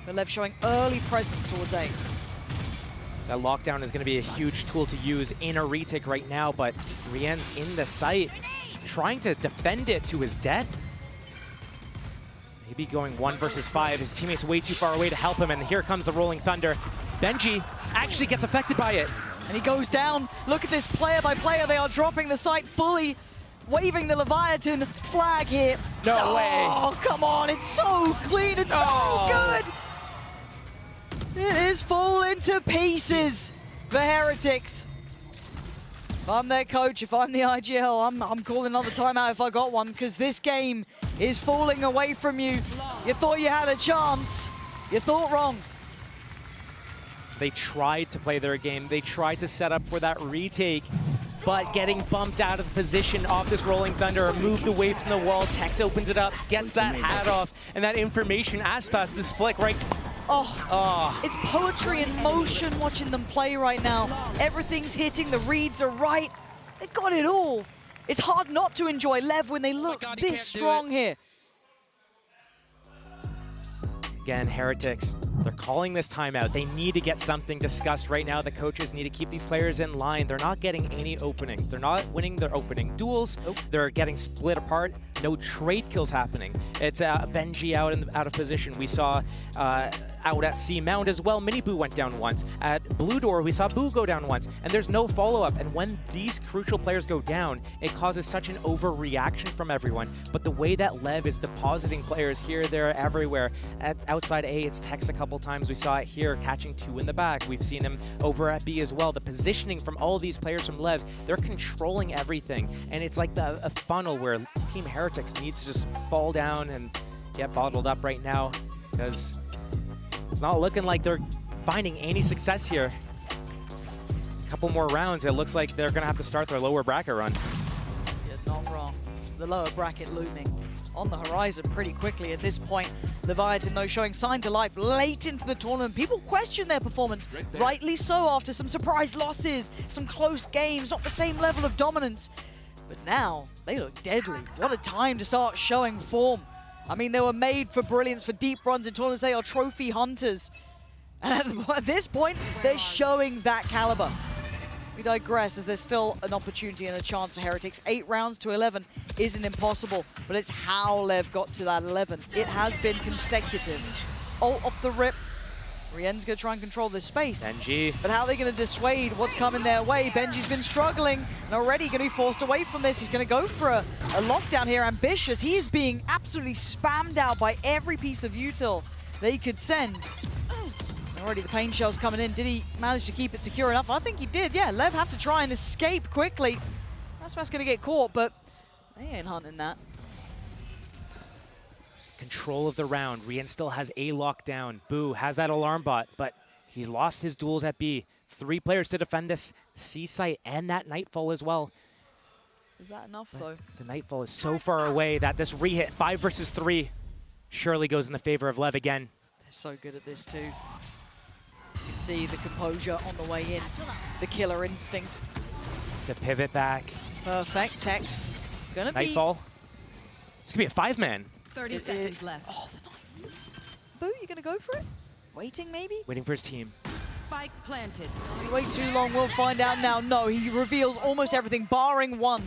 The Lev showing early presence towards A. That lockdown is going to be a huge tool to use in a retake right now, but Rien's in the site, trying to defend it to his death. Maybe going 1 versus 5. His teammate's way too far away to help him, and here comes the Rolling Thunder. Benji actually gets affected by it. And he goes down. Look at this player by player. They are dropping the site fully, waving the Leviathan flag here. No way. Oh, come on. It's so clean. It's so good. It is falling to pieces for Heretics. If I'm their coach, if I'm the IGL, I'm calling another timeout if I got one, because this game is falling away from you. You thought you had a chance. You thought wrong. They tried to play their game. They tried to set up for that retake, but getting bumped out of the position off this Rolling Thunder, moved away from the wall. Tex opens it up, gets that hat off, and that information Aspas, this flick right. Oh, it's poetry in motion watching them play right now. Everything's hitting, the reads are right. They got it all. It's hard not to enjoy Lev when they look this strong here. Again, Heretics, they're calling this timeout. They need to get something discussed right now. The coaches need to keep these players in line. They're not getting any openings. They're not winning their opening duels. They're getting split apart. No trade kills happening. It's Benji out of position. We saw out at C Mount as well. Minibu went down once. At Blue Door, we saw Boo go down once. And there's no follow-up. And when these crucial players go down, it causes such an overreaction from everyone. But the way that Lev is depositing players here, there, everywhere. Outside A, it's Tex a couple times. We saw it here, catching 2 in the back. We've seen him over at B as well. The positioning from all these players from Lev, they're controlling everything. And it's like a funnel where Team Heretics needs to just fall down and get bottled up right now, because it's not looking like they're finding any success here. A couple more rounds, it looks like they're going to have to start their lower bracket run. You're not wrong. The lower bracket looming on the horizon pretty quickly at this point. Leviatán, though, showing signs of life late into the tournament. People question their performance, rightly so, after some surprise losses, some close games, not the same level of dominance. But now, they look deadly. What a time to start showing form. I mean, they were made for brilliance, for deep runs in tournaments. They are trophy hunters. And at this point, they're showing that caliber. We digress, as there's still an opportunity and a chance for Heretics. 8 rounds to 11 isn't impossible, but it's how Lev got to that 11. It has been consecutive. Ult off the rip. Rien's going to try and control this space. Benji. But how are they going to dissuade what's coming their way? Benji's been struggling and already going to be forced away from this. He's going to go for a lockdown here. Ambitious. He is being absolutely spammed out by every piece of util they could send. Already the pain shell's coming in. Did he manage to keep it secure enough? I think he did, yeah. Lev have to try and escape quickly. That's going to get caught, but they ain't hunting that. It's control of the round. Rien still has a lockdown. Boo has that alarm bot, but he's lost his duels at B. 3 players to defend this C site and that Nightfall as well. Is that enough, though? The Nightfall is so far away that this re-hit, 5 versus 3, surely goes in the favor of Lev again. They're so good at this, too. You can see the composure on the way in, the killer instinct. The pivot back. Perfect. Tex gonna be Nightfall. It's gonna be a 5-man. 30 seconds left. Oh, the knife. Boo, you gonna go for it? Waiting, maybe? Waiting for his team. Spike planted. If you wait too long, we'll find out now. No, he reveals almost everything, barring 1.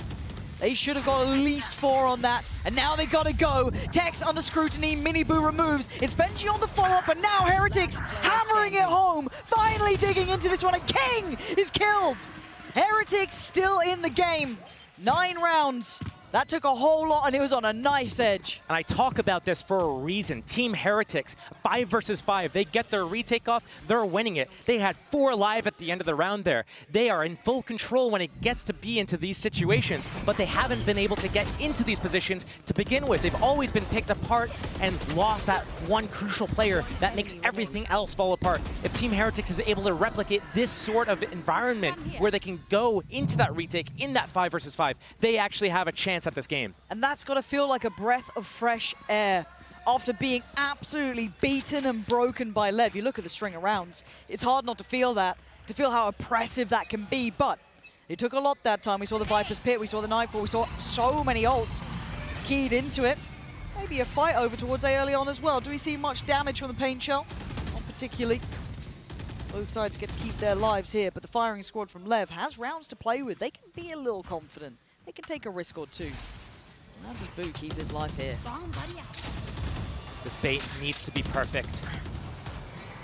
They should have got at least 4 on that, and now they gotta go. Tex under scrutiny, Mini Boo removes. It's Benji on the follow-up, and now Heretics hammering it home, finally digging into this one, and King is killed. Heretics still in the game. 9 rounds. That took a whole lot, and it was on a knife's edge. And I talk about this for a reason. Team Heretics, 5 versus 5. They get their retake off, they're winning it. They had 4 alive at the end of the round there. They are in full control when it gets to be into these situations, but they haven't been able to get into these positions to begin with. They've always been picked apart and lost that one crucial player that makes everything else fall apart. If Team Heretics is able to replicate this sort of environment where they can go into that retake in that 5 versus 5, they actually have a chance at this game. And that's got to feel like a breath of fresh air after being absolutely beaten and broken by Lev. You look at the string of rounds, it's hard not to feel that, to feel how oppressive that can be, but it took a lot that time. We saw the Viper's Pit, we saw the Nightfall, we saw so many ults keyed into it. Maybe a fight over towards A early on as well. Do we see much damage from the pain shell? Not particularly. Both sides get to keep their lives here, but the firing squad from Lev has rounds to play with. They can be a little confident. They can take a risk or 2. How does Boo keep his life here? This bait needs to be perfect.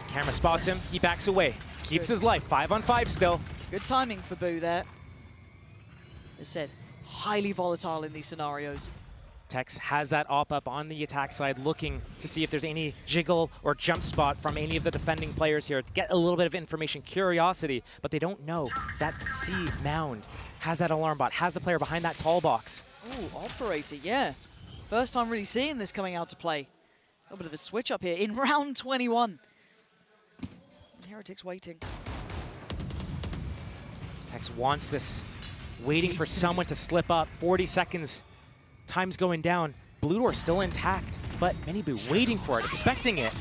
Camera spots him, he backs away. Keeps his life, 5 on 5 still. Good timing for Boo there. As said, highly volatile in these scenarios. Tex has that op up on the attack side, looking to see if there's any jiggle or jump spot from any of the defending players here. Get a little bit of information, curiosity, but they don't know. That C mound has that alarm bot, has the player behind that tall box. Ooh, operator, yeah. First time really seeing this coming out to play. A little bit of a switch up here in round 21. And Heretics waiting. Tex wants this, waiting for someone to slip up. 40 seconds, time's going down. Blue door still intact, but Miniboo waiting for it, expecting it.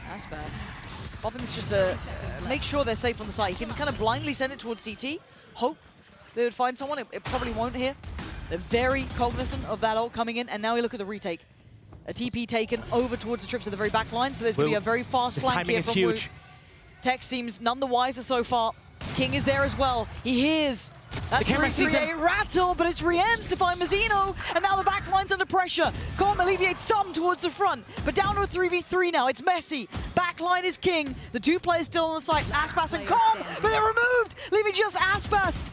That's fast. Often it's just to make sure they're safe on the side. He can kind of blindly send it towards CT, hope they would find someone. It probably won't here. They're very cognizant of that ult coming in, and now we look at the retake. A TP taken over towards the trips of the very back line, so there's going to be a very fast flank here from Wu. Tex seems none the wiser so far. King is there as well. He hears that 3-3-8 rattle, but it's Rien's to find Mazzino, and now the back line's under pressure. Can't alleviate some towards the front, but down to a 3v3 now. It's messy. Back line is King. The 2 players still on the site, Aspas and Kong, but they're removed, leaving just Aspas.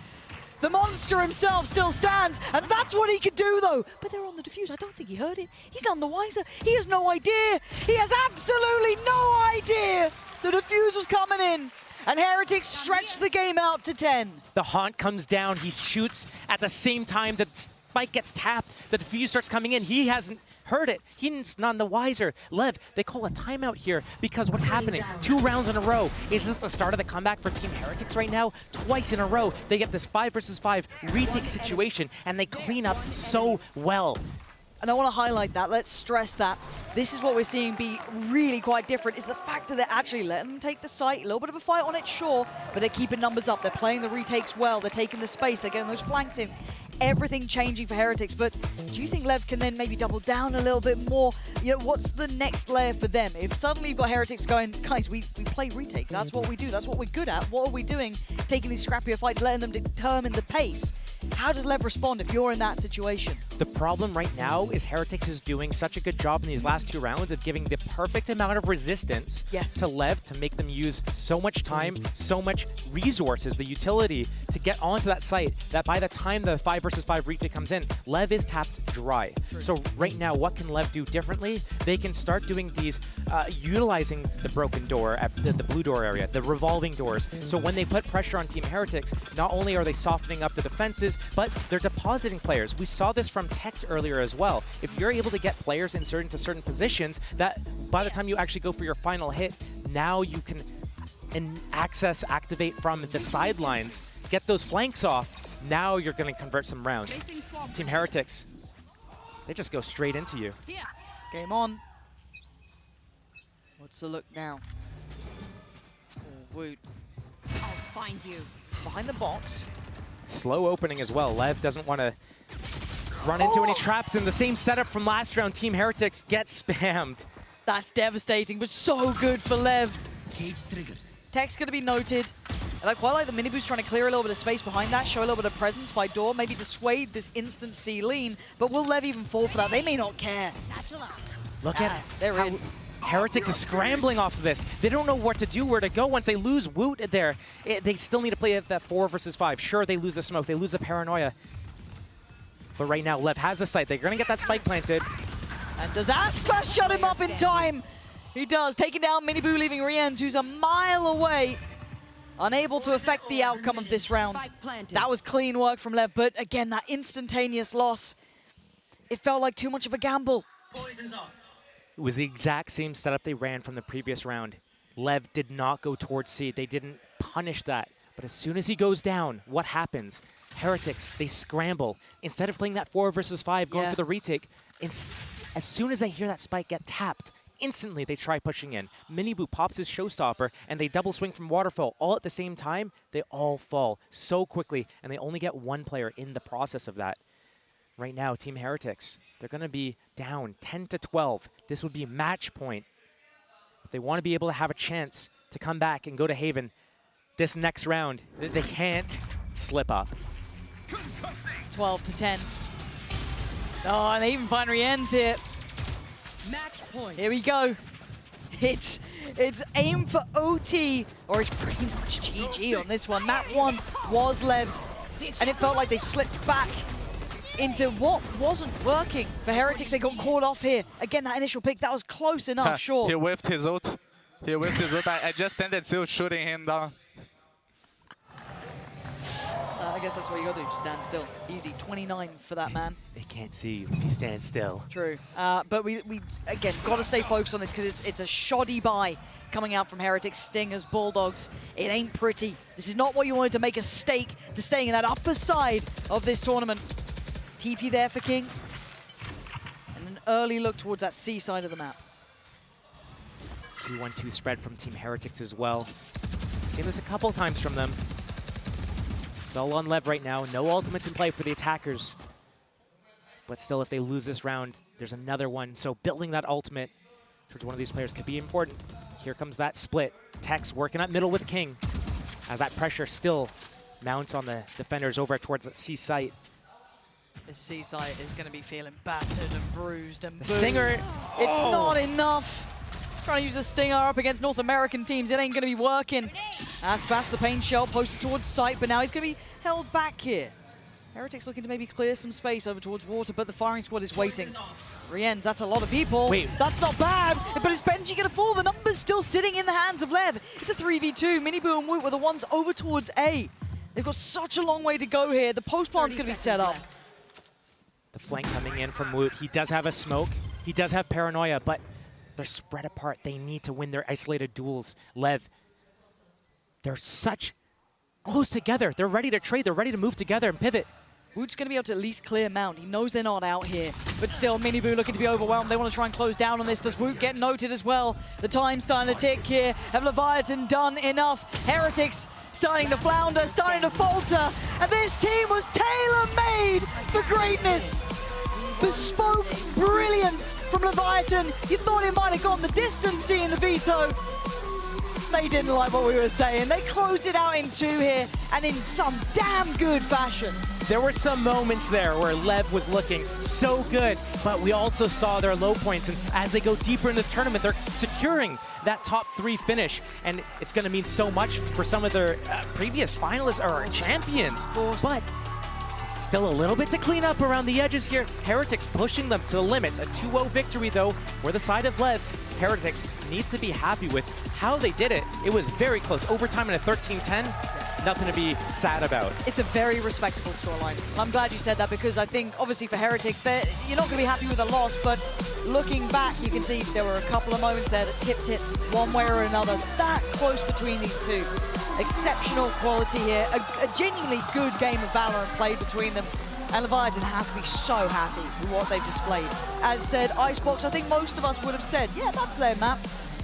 The monster himself still stands, and that's what he could do, though. But they're on the defuse. I don't think he heard it. He's none the wiser. He has no idea. He has absolutely no idea the defuse was coming in. And Heretics stretch the game out to 10. The haunt comes down. He shoots at the same time that Spike gets tapped. The defuse starts coming in. He hasn't heard it. He's none the wiser. Lev, they call a timeout here because what's happening? 2 rounds in a row. Is this the start of the comeback for Team Heretics right now? Twice in a row, they get this 5 versus 5 retake situation, and they clean up so well. And I want to highlight that. Let's stress that. This is what we're seeing be really quite different, is the fact that they're actually letting them take the site. A little bit of a fight on it, sure, but they're keeping numbers up. They're playing the retakes well. They're taking the space. They're getting those flanks in. Everything changing for Heretics, but do you think Lev can then maybe double down a little bit more? You know, what's the next layer for them? If suddenly you've got Heretics going, guys, we play retake. That's what we do. That's what we're good at. What are we doing? Taking these scrappier fights, letting them determine the pace. How does Lev respond if you're in that situation? The problem right now is Heretics is doing such a good job in these last 2 rounds of giving the perfect amount of resistance to Lev to make them use so much time, so much resources, the utility to get onto that site that by the time the 5 versus 5 retake comes in, Lev is tapped dry. So right now, what can Lev do differently? They can start doing these, utilizing the broken door at the blue door area, the revolving doors. So when they put pressure on Team Heretics, not only are they softening up the defenses, but they're depositing players. We saw this from Tex earlier as well. If you're able to get players inserted into certain positions, that by the time you actually go for your final hit, now you can activate from the sidelines, get those flanks off. Now you're going to convert some rounds. Team Heretics, they just go straight into you. Game on. What's the look now? Oh, Woot. I'll find you. Behind the box. Slow opening as well. Lev doesn't want to run into any traps in the same setup from last round. Team Heretics gets spammed. That's devastating, but so good for Lev. Cage triggered. Tech's going to be noted. And I quite like the mini boost trying to clear a little bit of space behind that, show a little bit of presence by door, maybe dissuade this instant C lean. But will Lev even fall for that? They may not care. Look at they're in. Heretics is scrambling off of this. They don't know what to do, where to go once they lose Woot there. They still need to play at that 4 versus 5. Sure, they lose the smoke, they lose the paranoia. But right now, Lev has the site. They're going to get that spike planted. And does that smash shut him up in time? He does, taking down Miniboo, leaving Rienz, who's a mile away. Unable to affect the outcome of this round. That was clean work from Lev, but again, that instantaneous loss. It felt like too much of a gamble. It was the exact same setup they ran from the previous round. Lev did not go towards C. They didn't punish that. But as soon as he goes down, what happens? Heretics, they scramble. Instead of playing that 4 versus 5, going for the retake, as soon as they hear that spike get tapped, instantly they try pushing in. Miniboo pops his showstopper, and they double swing from waterfall. All at the same time, they all fall so quickly, and they only get 1 player in the process of that. Right now, Team Heretics, they're going to be down 10-12. This would be match point. If they want to be able to have a chance to come back and go to Haven this next round, they can't slip up. 12-10. Oh, and they even find Rienz here. Match point. Here we go. It's aim for OT, or it's pretty much GG on this one. Map 1 was Lev's, and it felt like they slipped back into what wasn't working. For Heretics, they got caught off here. Again, that initial pick, that was close enough, sure. He whiffed his ult. He whiffed his ult. I just ended still shooting him down. I guess that's what you got to do, just stand still. Easy, 29 for that man. They can't see you if you stand still. True, but we again, got to stay focused on this because it's a shoddy buy coming out from Heretics, Stingers, Bulldogs. It ain't pretty. This is not what you wanted to make a stake to staying in that upper side of this tournament. TP there for King. And an early look towards that C side of the map. 2-1-2 spread from Team Heretics as well. We've seen this a couple times from them. It's all on Lev right now. No ultimates in play for the attackers. But still, if they lose this round, there's another one. So building that ultimate towards one of these players could be important. Here comes that split. Tex working up middle with King as that pressure still mounts on the defenders over towards the C site. This C site is going to be feeling battered and bruised and The Stinger. It's not enough. Trying to use the Stinger up against North American teams. It ain't going to be working. Aspas, the pain shell, posted towards site, but now he's going to be held back here. Heretics looking to maybe clear some space over towards water, but the firing squad is waiting. Rienz, that's a lot of people. Wait. That's not bad, but is Benji going to fall? The number's still sitting in the hands of Lev. It's a 3v2. Miniboo and Woot were the ones over towards A. They've got such a long way to go here. The post plant's going to be set up. The flank coming in from Woot. He does have a smoke. He does have paranoia, but they're spread apart. They need to win their isolated duels. Lev, they're such close together. They're ready to trade. They're ready to move together and pivot. Woot's going to be able to at least clear Mount. He knows they're not out here, but still, Miniboo looking to be overwhelmed. They want to try and close down on this. Does Woot get noted as well? The time's starting to tick here. Have Leviatán done enough? Heretics starting to flounder, starting to falter, and this team was tailor-made for greatness. Bespoke brilliance from Leviatán. You thought it might have gone the distance, seeing the veto. They didn't like what we were saying. They closed it out in 2 here, and in some damn good fashion. There were some moments there where Lev was looking so good, but we also saw their low points, and as they go deeper in this tournament, they're securing that top 3 finish, and it's going to mean so much for some of their previous finalists or champions. But still a little bit to clean up around the edges here. Heretics pushing them to the limits. A 2-0 victory, though, for the side of Lev. Heretics needs to be happy with how they did it. It was very close. Overtime in a 13-10. Nothing to be sad about. It's a very respectable scoreline. I'm glad you said that, because I think, obviously, for Heretics, you're not going to be happy with a loss, but looking back, you can see there were a couple of moments there that tipped it one way or another. That close between these two. Exceptional quality here. A genuinely good game of Valorant played between them. And Leviatán have to be so happy with what they've displayed. As said, Icebox, I think most of us would have said, yeah, that's their map.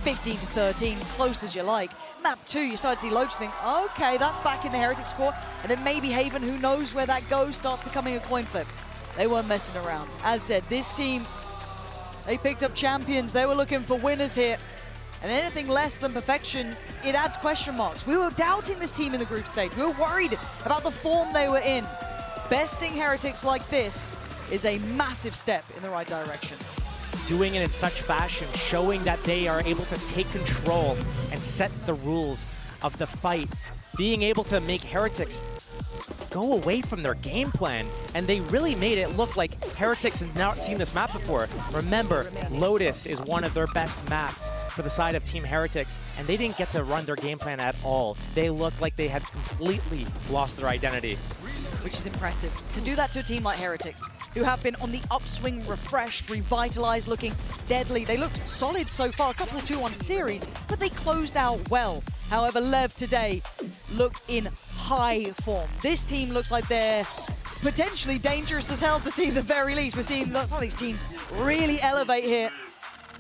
15-13, close as you like. Map 2, you start to see Lotus think, okay, that's back in the Heretics squad. And then maybe Haven, who knows where that goes, starts becoming a coin flip. They weren't messing around. As said, this team, they picked up champions. They were looking for winners here. And anything less than perfection, it adds question marks. We were doubting this team in the group stage. We were worried about the form they were in. Besting Heretics like this is a massive step in the right direction. Doing it in such fashion, showing that they are able to take control and set the rules of the fight. Being able to make Heretics go away from their game plan, and they really made it look like Heretics have not seen this map before. Remember, Lotus is one of their best maps for the side of Team Heretics, and they didn't get to run their game plan at all. They looked like they had completely lost their identity. Which is impressive. To do that to a team like Heretics, who have been on the upswing, refreshed, revitalized, looking deadly. They looked solid so far, a couple of 2-1 series, but they closed out well. However, Lev today looked in high form. This team looks like they're potentially dangerous as hell to see at the very least. We're seeing some of these teams really elevate here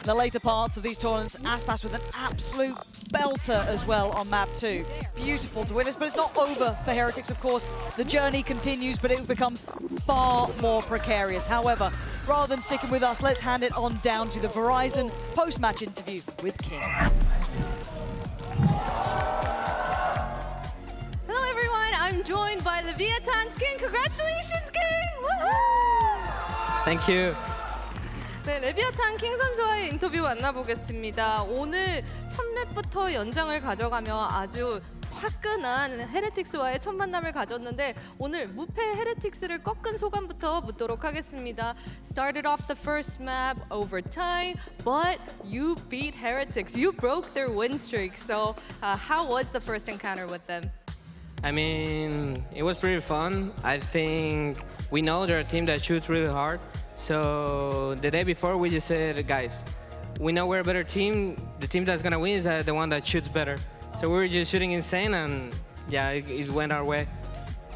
in the later parts of these tournaments. Aspas with an absolute belter as well on map 2. Beautiful to witness, but it's not over for Heretics, of course. The journey continues, but it becomes far more precarious. However, rather than sticking with us, let's hand it on down to the Verizon post-match interview with King. Hello everyone, I'm joined by Leviatán. King, congratulations, King! Woohoo! Thank you. 네, 레비아탄 킹 선수와의 인터뷰 만나보겠습니다. 오늘 첫 맵부터 연장을 가져가며 아주 화끈한 헤레틱스와의 첫 만남을 가졌는데 오늘 무패 헤레틱스를 꺾은 소감부터 묻도록 하겠습니다. Started off the first map overtime, but you beat Heretics. You broke their win streak. So how was the first encounter with them? I mean, it was pretty fun. I think we know they're a team that shoots really hard. So the day before, we just said, guys, we know we're a better team. The team that's gonna win is the one that shoots better. So we were just shooting insane, and yeah, it went our way.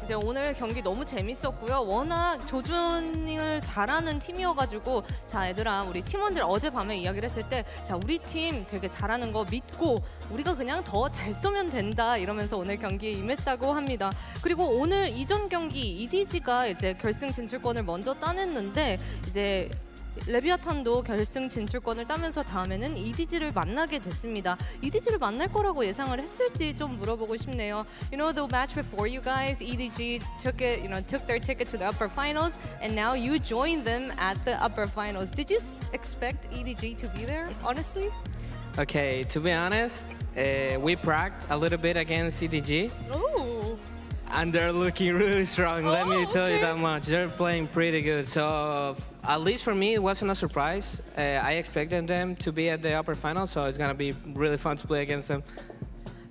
이제 오늘 경기 너무 재밌었고요. 워낙 조준을 잘하는 팀이어가지고 자 얘들아 우리 팀원들 어젯밤에 이야기를 했을 때 자 우리 팀 되게 잘하는 거 믿고 우리가 그냥 더 잘 쏘면 된다 이러면서 오늘 경기에 임했다고 합니다. 그리고 오늘 이전 경기 EDG가 이제 결승 진출권을 먼저 따냈는데 이제 레비아탄도 결승 진출권을 따면서 다음에는 EDG를 만나게 됐습니다. EDG를 만날 거라고 예상을 했을지 좀 물어보고 싶네요. You know the match before you guys, EDG took their ticket to the upper finals, and now you joined them at the upper finals. Did you expect EDG to be there, honestly? Okay, to be honest, we practiced a little bit against EDG. Oh. And they're looking really strong, let me tell you that much. They're playing pretty good. So at least for me, it wasn't a surprise. I expected them to be at the upper final, so it's going to be really fun to play against them.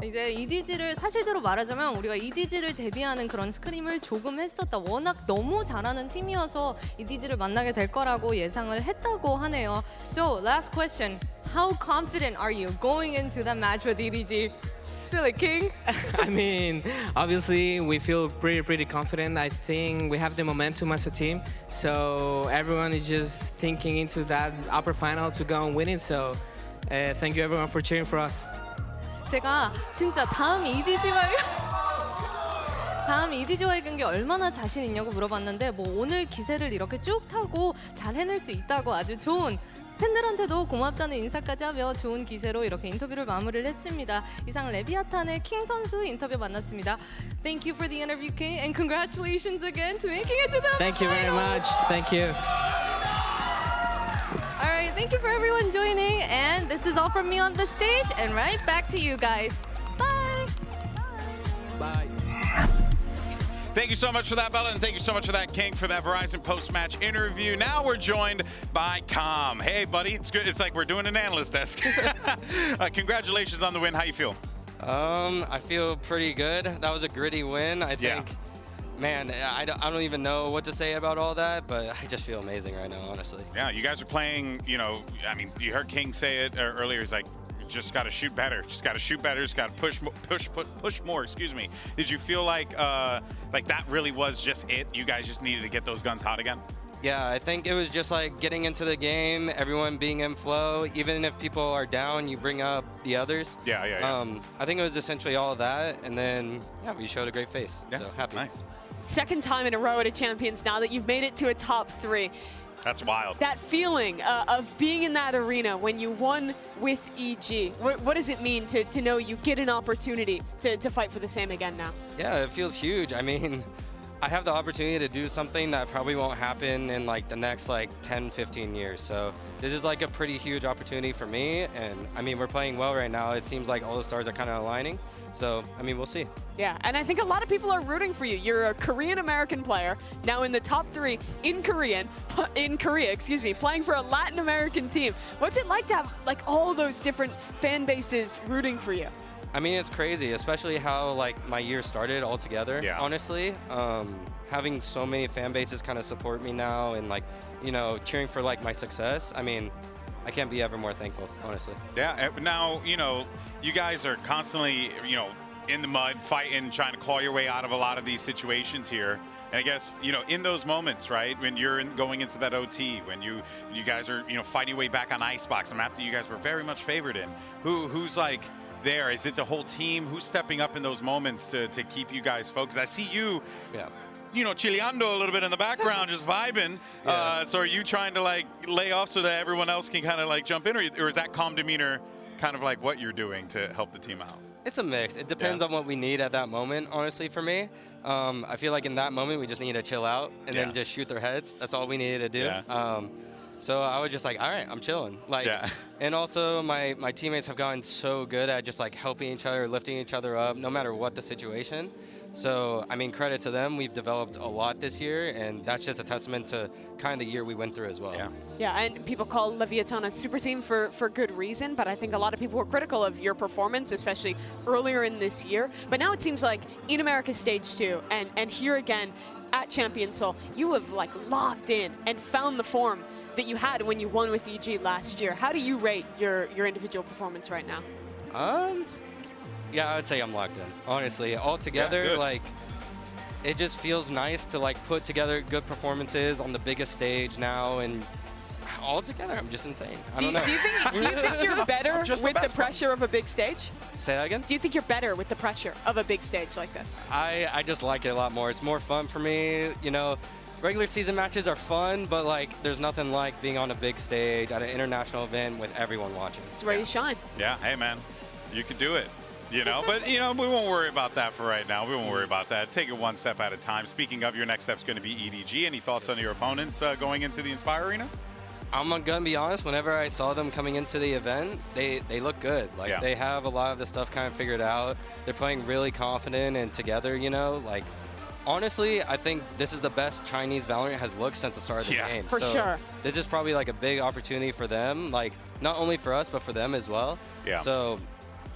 이제 EDG를 사실대로 말하자면 우리가 EDG를 대비하는 그런 스크림을 조금 했었다. 워낙 너무 잘하는 팀이어서 EDG를 만나게 될 거라고 예상을 했다고 하네요. So last question, how confident are you going into that match with EDG? Spill it, King. I mean, obviously we feel pretty confident. I think we have the momentum as a team, so everyone is just thinking into that upper final to go and win it. So thank you everyone for cheering for us. 제가 진짜 다음 EDG와의 경기 얼마나 자신 있냐고 물어봤는데 뭐 오늘 기세를 이렇게 쭉 타고 잘 해낼 수 있다고 아주 좋은 팬들한테도 고맙다는 인사까지 하며 좋은 기세로 이렇게 인터뷰를 마무리를 했습니다. 이상 레비아탄의 킹 선수 인터뷰 만났습니다. Thank you for the interview, King, and congratulations again to making it to the Thank you very much. Thank you. All right, thank you for everyone joining, and this is all from me on the stage, and right back to you guys. Bye. Bye. Thank you so much for that, Bella, and thank you so much for that, King, for that Verizon post-match interview. Now we're joined by Com. Hey, buddy, it's good. It's like we're doing an analyst desk. Congratulations on the win. How you feel? I feel pretty good. That was a gritty win. I think, man, I don't even know what to say about all that, but I just feel amazing right now, honestly. Yeah, you guys are playing, you know, I mean, you heard King say it earlier. He's like, just got to shoot better. Just got to shoot better. Just got to push more. Excuse me. Did you feel like that really was just it? You guys just needed to get those guns hot again? Yeah, I think it was just like getting into the game, everyone being in flow. Even if people are down, you bring up the others. Yeah. I think it was essentially all of that, and then we showed a great face. Yeah, so happy. Nice. Second time in a row at a Champions now that you've made it to a top 3. That's wild. That feeling of being in that arena when you won with EG, what does it mean to know you get an opportunity to fight for the same again now? Yeah, it feels huge. I mean, I have the opportunity to do something that probably won't happen in like the next 10, 15 years. So this is like a pretty huge opportunity for me. And I mean, we're playing well right now. It seems like all the stars are kind of aligning. So, I mean, we'll see. Yeah, and I think a lot of people are rooting for you. You're a Korean-American player, now in the top 3 in Korea, playing for a Latin American team. What's it like to have like all those different fan bases rooting for you? I mean, it's crazy, especially how like my year started all together. Yeah. Honestly, having so many fan bases kind of support me now and like, you know, cheering for like my success. I mean, I can't be ever more thankful, honestly. Yeah. Now, you know, you guys are constantly, you know, in the mud, fighting, trying to claw your way out of a lot of these situations here. And I guess, you know, in those moments, right, when you're going into that OT, when you guys are, you know, fighting your way back on Icebox, a map that you guys were very much favored in. Who's like there? Is it the whole team? Who's stepping up in those moments to keep you guys focused? I see you, you know, chileando a little bit in the background, just vibing. So are you trying to like lay off so that everyone else can kind of like jump in, or is that calm demeanor kind of like what you're doing to help the team out? It's a mix. It depends on what we need at that moment, honestly, for me. I feel like in that moment, we just need to chill out and then just shoot their heads. That's all we needed to do. Yeah. So I was just like, all right, I'm chilling. Like, and also my teammates have gotten so good at just like helping each other, lifting each other up, no matter what the situation. So, I mean, credit to them. We've developed a lot this year, and that's just a testament to kind of the year we went through as well. Yeah, and people call Leviatán a super team for good reason, but I think a lot of people were critical of your performance, especially earlier in this year. But now it seems like in America's Stage 2, and here again at Champions Seoul, you have like locked in and found the form that you had when you won with EG last year. How do you rate your individual performance right now? Yeah, I would say I'm locked in. Honestly, all together, like, it just feels nice to like put together good performances on the biggest stage now, and all together, I'm just insane. I don't know. Do you think you're better with the pressure of a big stage? Say that again? Do you think you're better with the pressure of a big stage like this? I just like it a lot more. It's more fun for me. You know, regular season matches are fun, but like, there's nothing like being on a big stage at an international event with everyone watching. It's where you shine. Yeah, hey man, you could do it. You know, but, you know, we won't worry about that for right now. We won't worry about that. Take it one step at a time. Speaking of, your next step's going to be EDG. Any thoughts on your opponents going into the Inspire Arena? I'm going to be honest. Whenever I saw them coming into the event, they look good. Like, they have a lot of the stuff kind of figured out. They're playing really confident and together, you know. Like, honestly, I think this is the best Chinese Valorant has looked since the start of the game. For sure. This is probably like a big opportunity for them. Like, not only for us, but for them as well. Yeah. So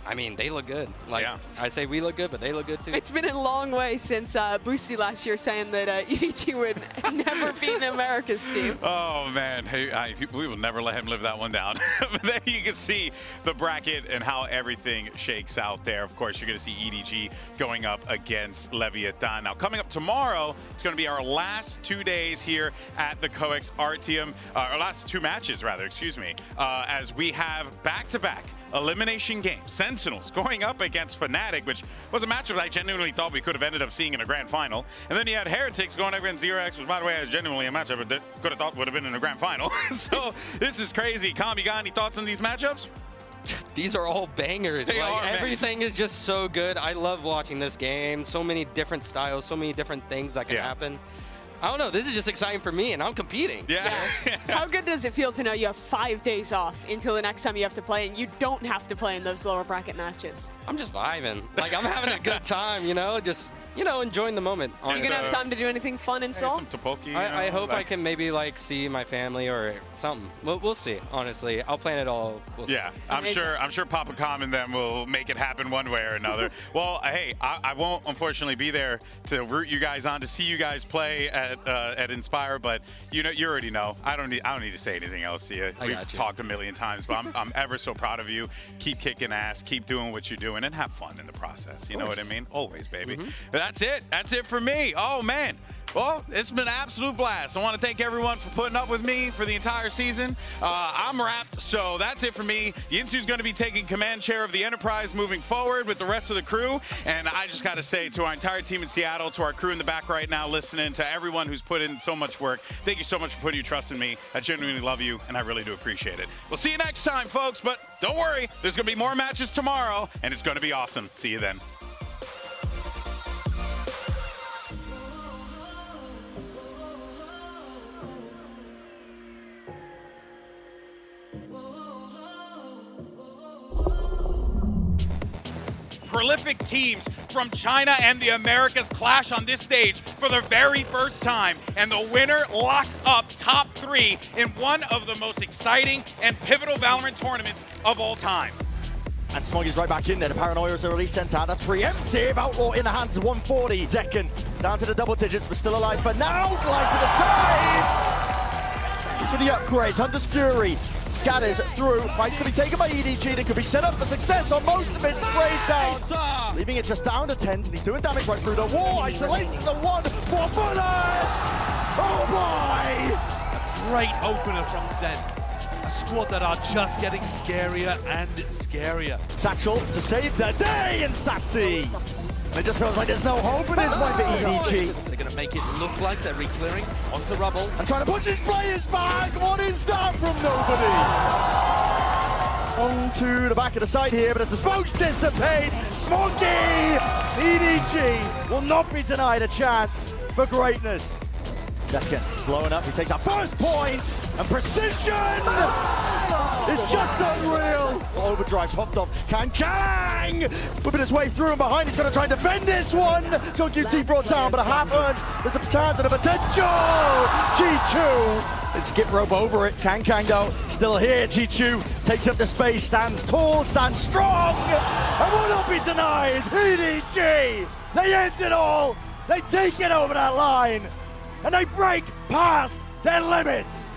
I mean, they look good. Like, I say we look good, but they look good too. It's been a long way since Boosty last year saying that EDG would never beat America's team. Oh, man. Hey, we will never let him live that one down. But there you can see the bracket and how everything shakes out there. Of course, you're going to see EDG going up against Leviatán. Now, coming up tomorrow, it's going to be our last 2 days here at the COEX Artium, our last 2 matches, rather, excuse me, as we have back-to-back elimination games. Sentinels going up against Fnatic, which was a matchup I genuinely thought we could have ended up seeing in a grand final. And then you had Heretics going up against ZeroX, which, by the way, is genuinely a matchup that could have thought would have been in a grand final. So this is crazy. Calm, you got any thoughts on these matchups? These are all bangers. They are, everything is just so good. I love watching this game. So many different styles, so many different things that can happen. I don't know, this is just exciting for me, and I'm competing. Yeah. How good does it feel to know you have 5 days off until the next time you have to play, and you don't have to play in those lower bracket matches? I'm just vibing. Like, I'm having a good time, you know? Just, you know, enjoying the moment. Are you going to have time to do anything fun in Seoul? Some tteokbokki, I hope I can maybe, like, see my family or something. We'll see, honestly. I'll plan it all. We'll see. Yeah, I'm sure Papa Com and them will make it happen one way or another. Well, hey, I won't, unfortunately, be there to root you guys on, to see you guys play at Inspire, but you already know. I don't need to say anything else to you. We've talked a million times, but I'm ever so proud of you. Keep kicking ass, keep doing what you're doing, and have fun in the process. You know what I mean? Always, baby. That's it. That's it for me. Oh, man. Well, it's been an absolute blast. I want to thank everyone for putting up with me for the entire season. I'm wrapped, so that's it for me. Yinsu's going to be taking command chair of the Enterprise moving forward with the rest of the crew. And I just got to say to our entire team in Seattle, to our crew in the back right now listening, to everyone who's put in so much work, thank you so much for putting your trust in me. I genuinely love you, and I really do appreciate it. We'll see you next time, folks, but don't worry. There's going to be more matches tomorrow, and it's going to be awesome. See you then. Prolific teams from China and the Americas clash on this stage for the very first time, and the winner locks up top 3 in one of the most exciting and pivotal Valorant tournaments of all time. And Smog is right back in there. The Paranoia is already sent out. That's preemptive. Outlaw in the hands of 140. Zekken down to the double digits, but still alive for now. Glides to the side. It's for the upgrades. Hunter's Fury scatters through. Fight's going to be taken by EDG. That could be set up for success on most of it. Straight down. Leaving it just down to 10s, and he's doing damage right through the wall. Isolates the one for bullets. Oh boy! A great opener from Zen. A squad that are just getting scarier and scarier. Satchel to save the day, and Sassy. And it just feels like there's no hope in this one for EDG. They're going to make it look like they're re-clearing onto rubble. And trying to push his players back. What is that from nobody? On to the back of the side here, but as the smokes dissipate, Smokey, EDG will not be denied a chance for greatness. Second, slowing up, he takes our first point, and precision is just unreal. Overdrive popped off, Kang! Whipping his way through and behind, he's going to try and defend this one. So QT brought down, but it happened. There's a chance and a potential. Chi-Chu, skip rope over it. Kang though, still here. Chi-Chu takes up the space, stands tall, stands strong, and will not be denied. EDG, they end it all. They take it over that line. And they break past their limits.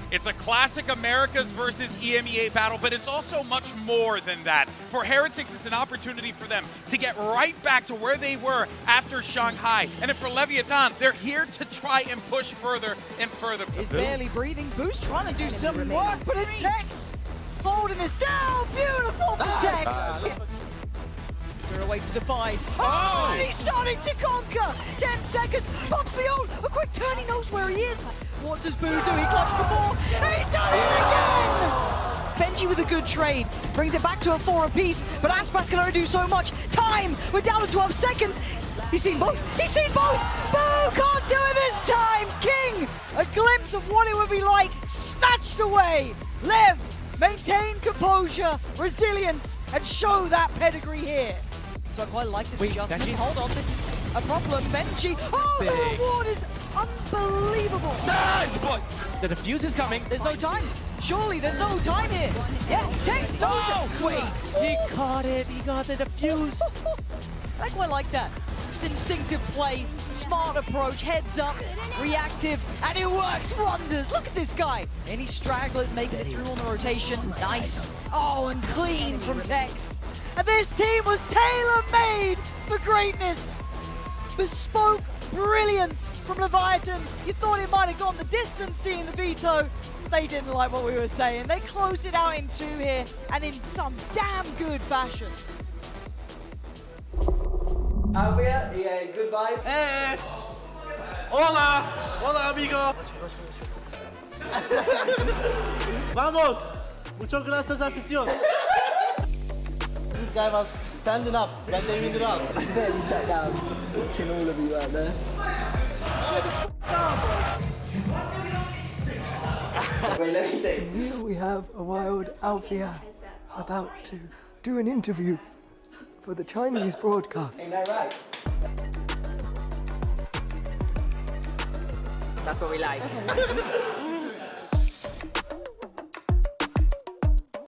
It's a classic Americas versus EMEA battle, but it's also much more than that. For Heretics, it's an opportunity for them to get right back to where they were after Shanghai. And then for Leviatán, they're here to try and push further and further. He's barely breathing. Boost trying to do some work, but it's Tex holding this down. Beautiful for Tex. We're away to divide. Oh, and he's starting to conquer. 10 seconds. Pops the ult. A quick turn. He knows where he is. What does Boo do? He clutched before, and he's done it again. Benji with a good trade. Brings it back to a 4 apiece, but Aspas can only do so much. Time. We're down to 12 seconds. He's seen both. He's seen both. Boo can't do it this time. King. A glimpse of what it would be like. Snatched away. Lev. Maintain composure, resilience, and show that pedigree here. So I quite like this adjustment. Benji? Hold on, this is a problem. Benji. Oh, the reward is Unbelievable. Nice, boys. The defuse is coming. There's no time. Surely there's no time here. Yeah, Tex knows it. Wait. He caught it. He got the defuse. I quite like that. Just instinctive play, smart approach, heads up, reactive, and it works wonders. Look at this guy. Any stragglers making it through on the rotation. Nice. Oh, and clean from Tex. And this team was tailor-made for greatness. Bespoke brilliance from Leviatán. You thought it might have gone the distance seeing the veto. They didn't like what we were saying. They closed it out in 2 here, and in some damn good fashion. Albia, yeah, good vibe. Hey! Hola! Hola, amigo! Vamos! Muchas gracias, afición. This guy was standing up, standing it up. Barely sat down. Watching all of you out there. Wait, let me think. Here we have a wild Althea about to do an interview for the Chinese broadcast. Ain't that right? That's what we like.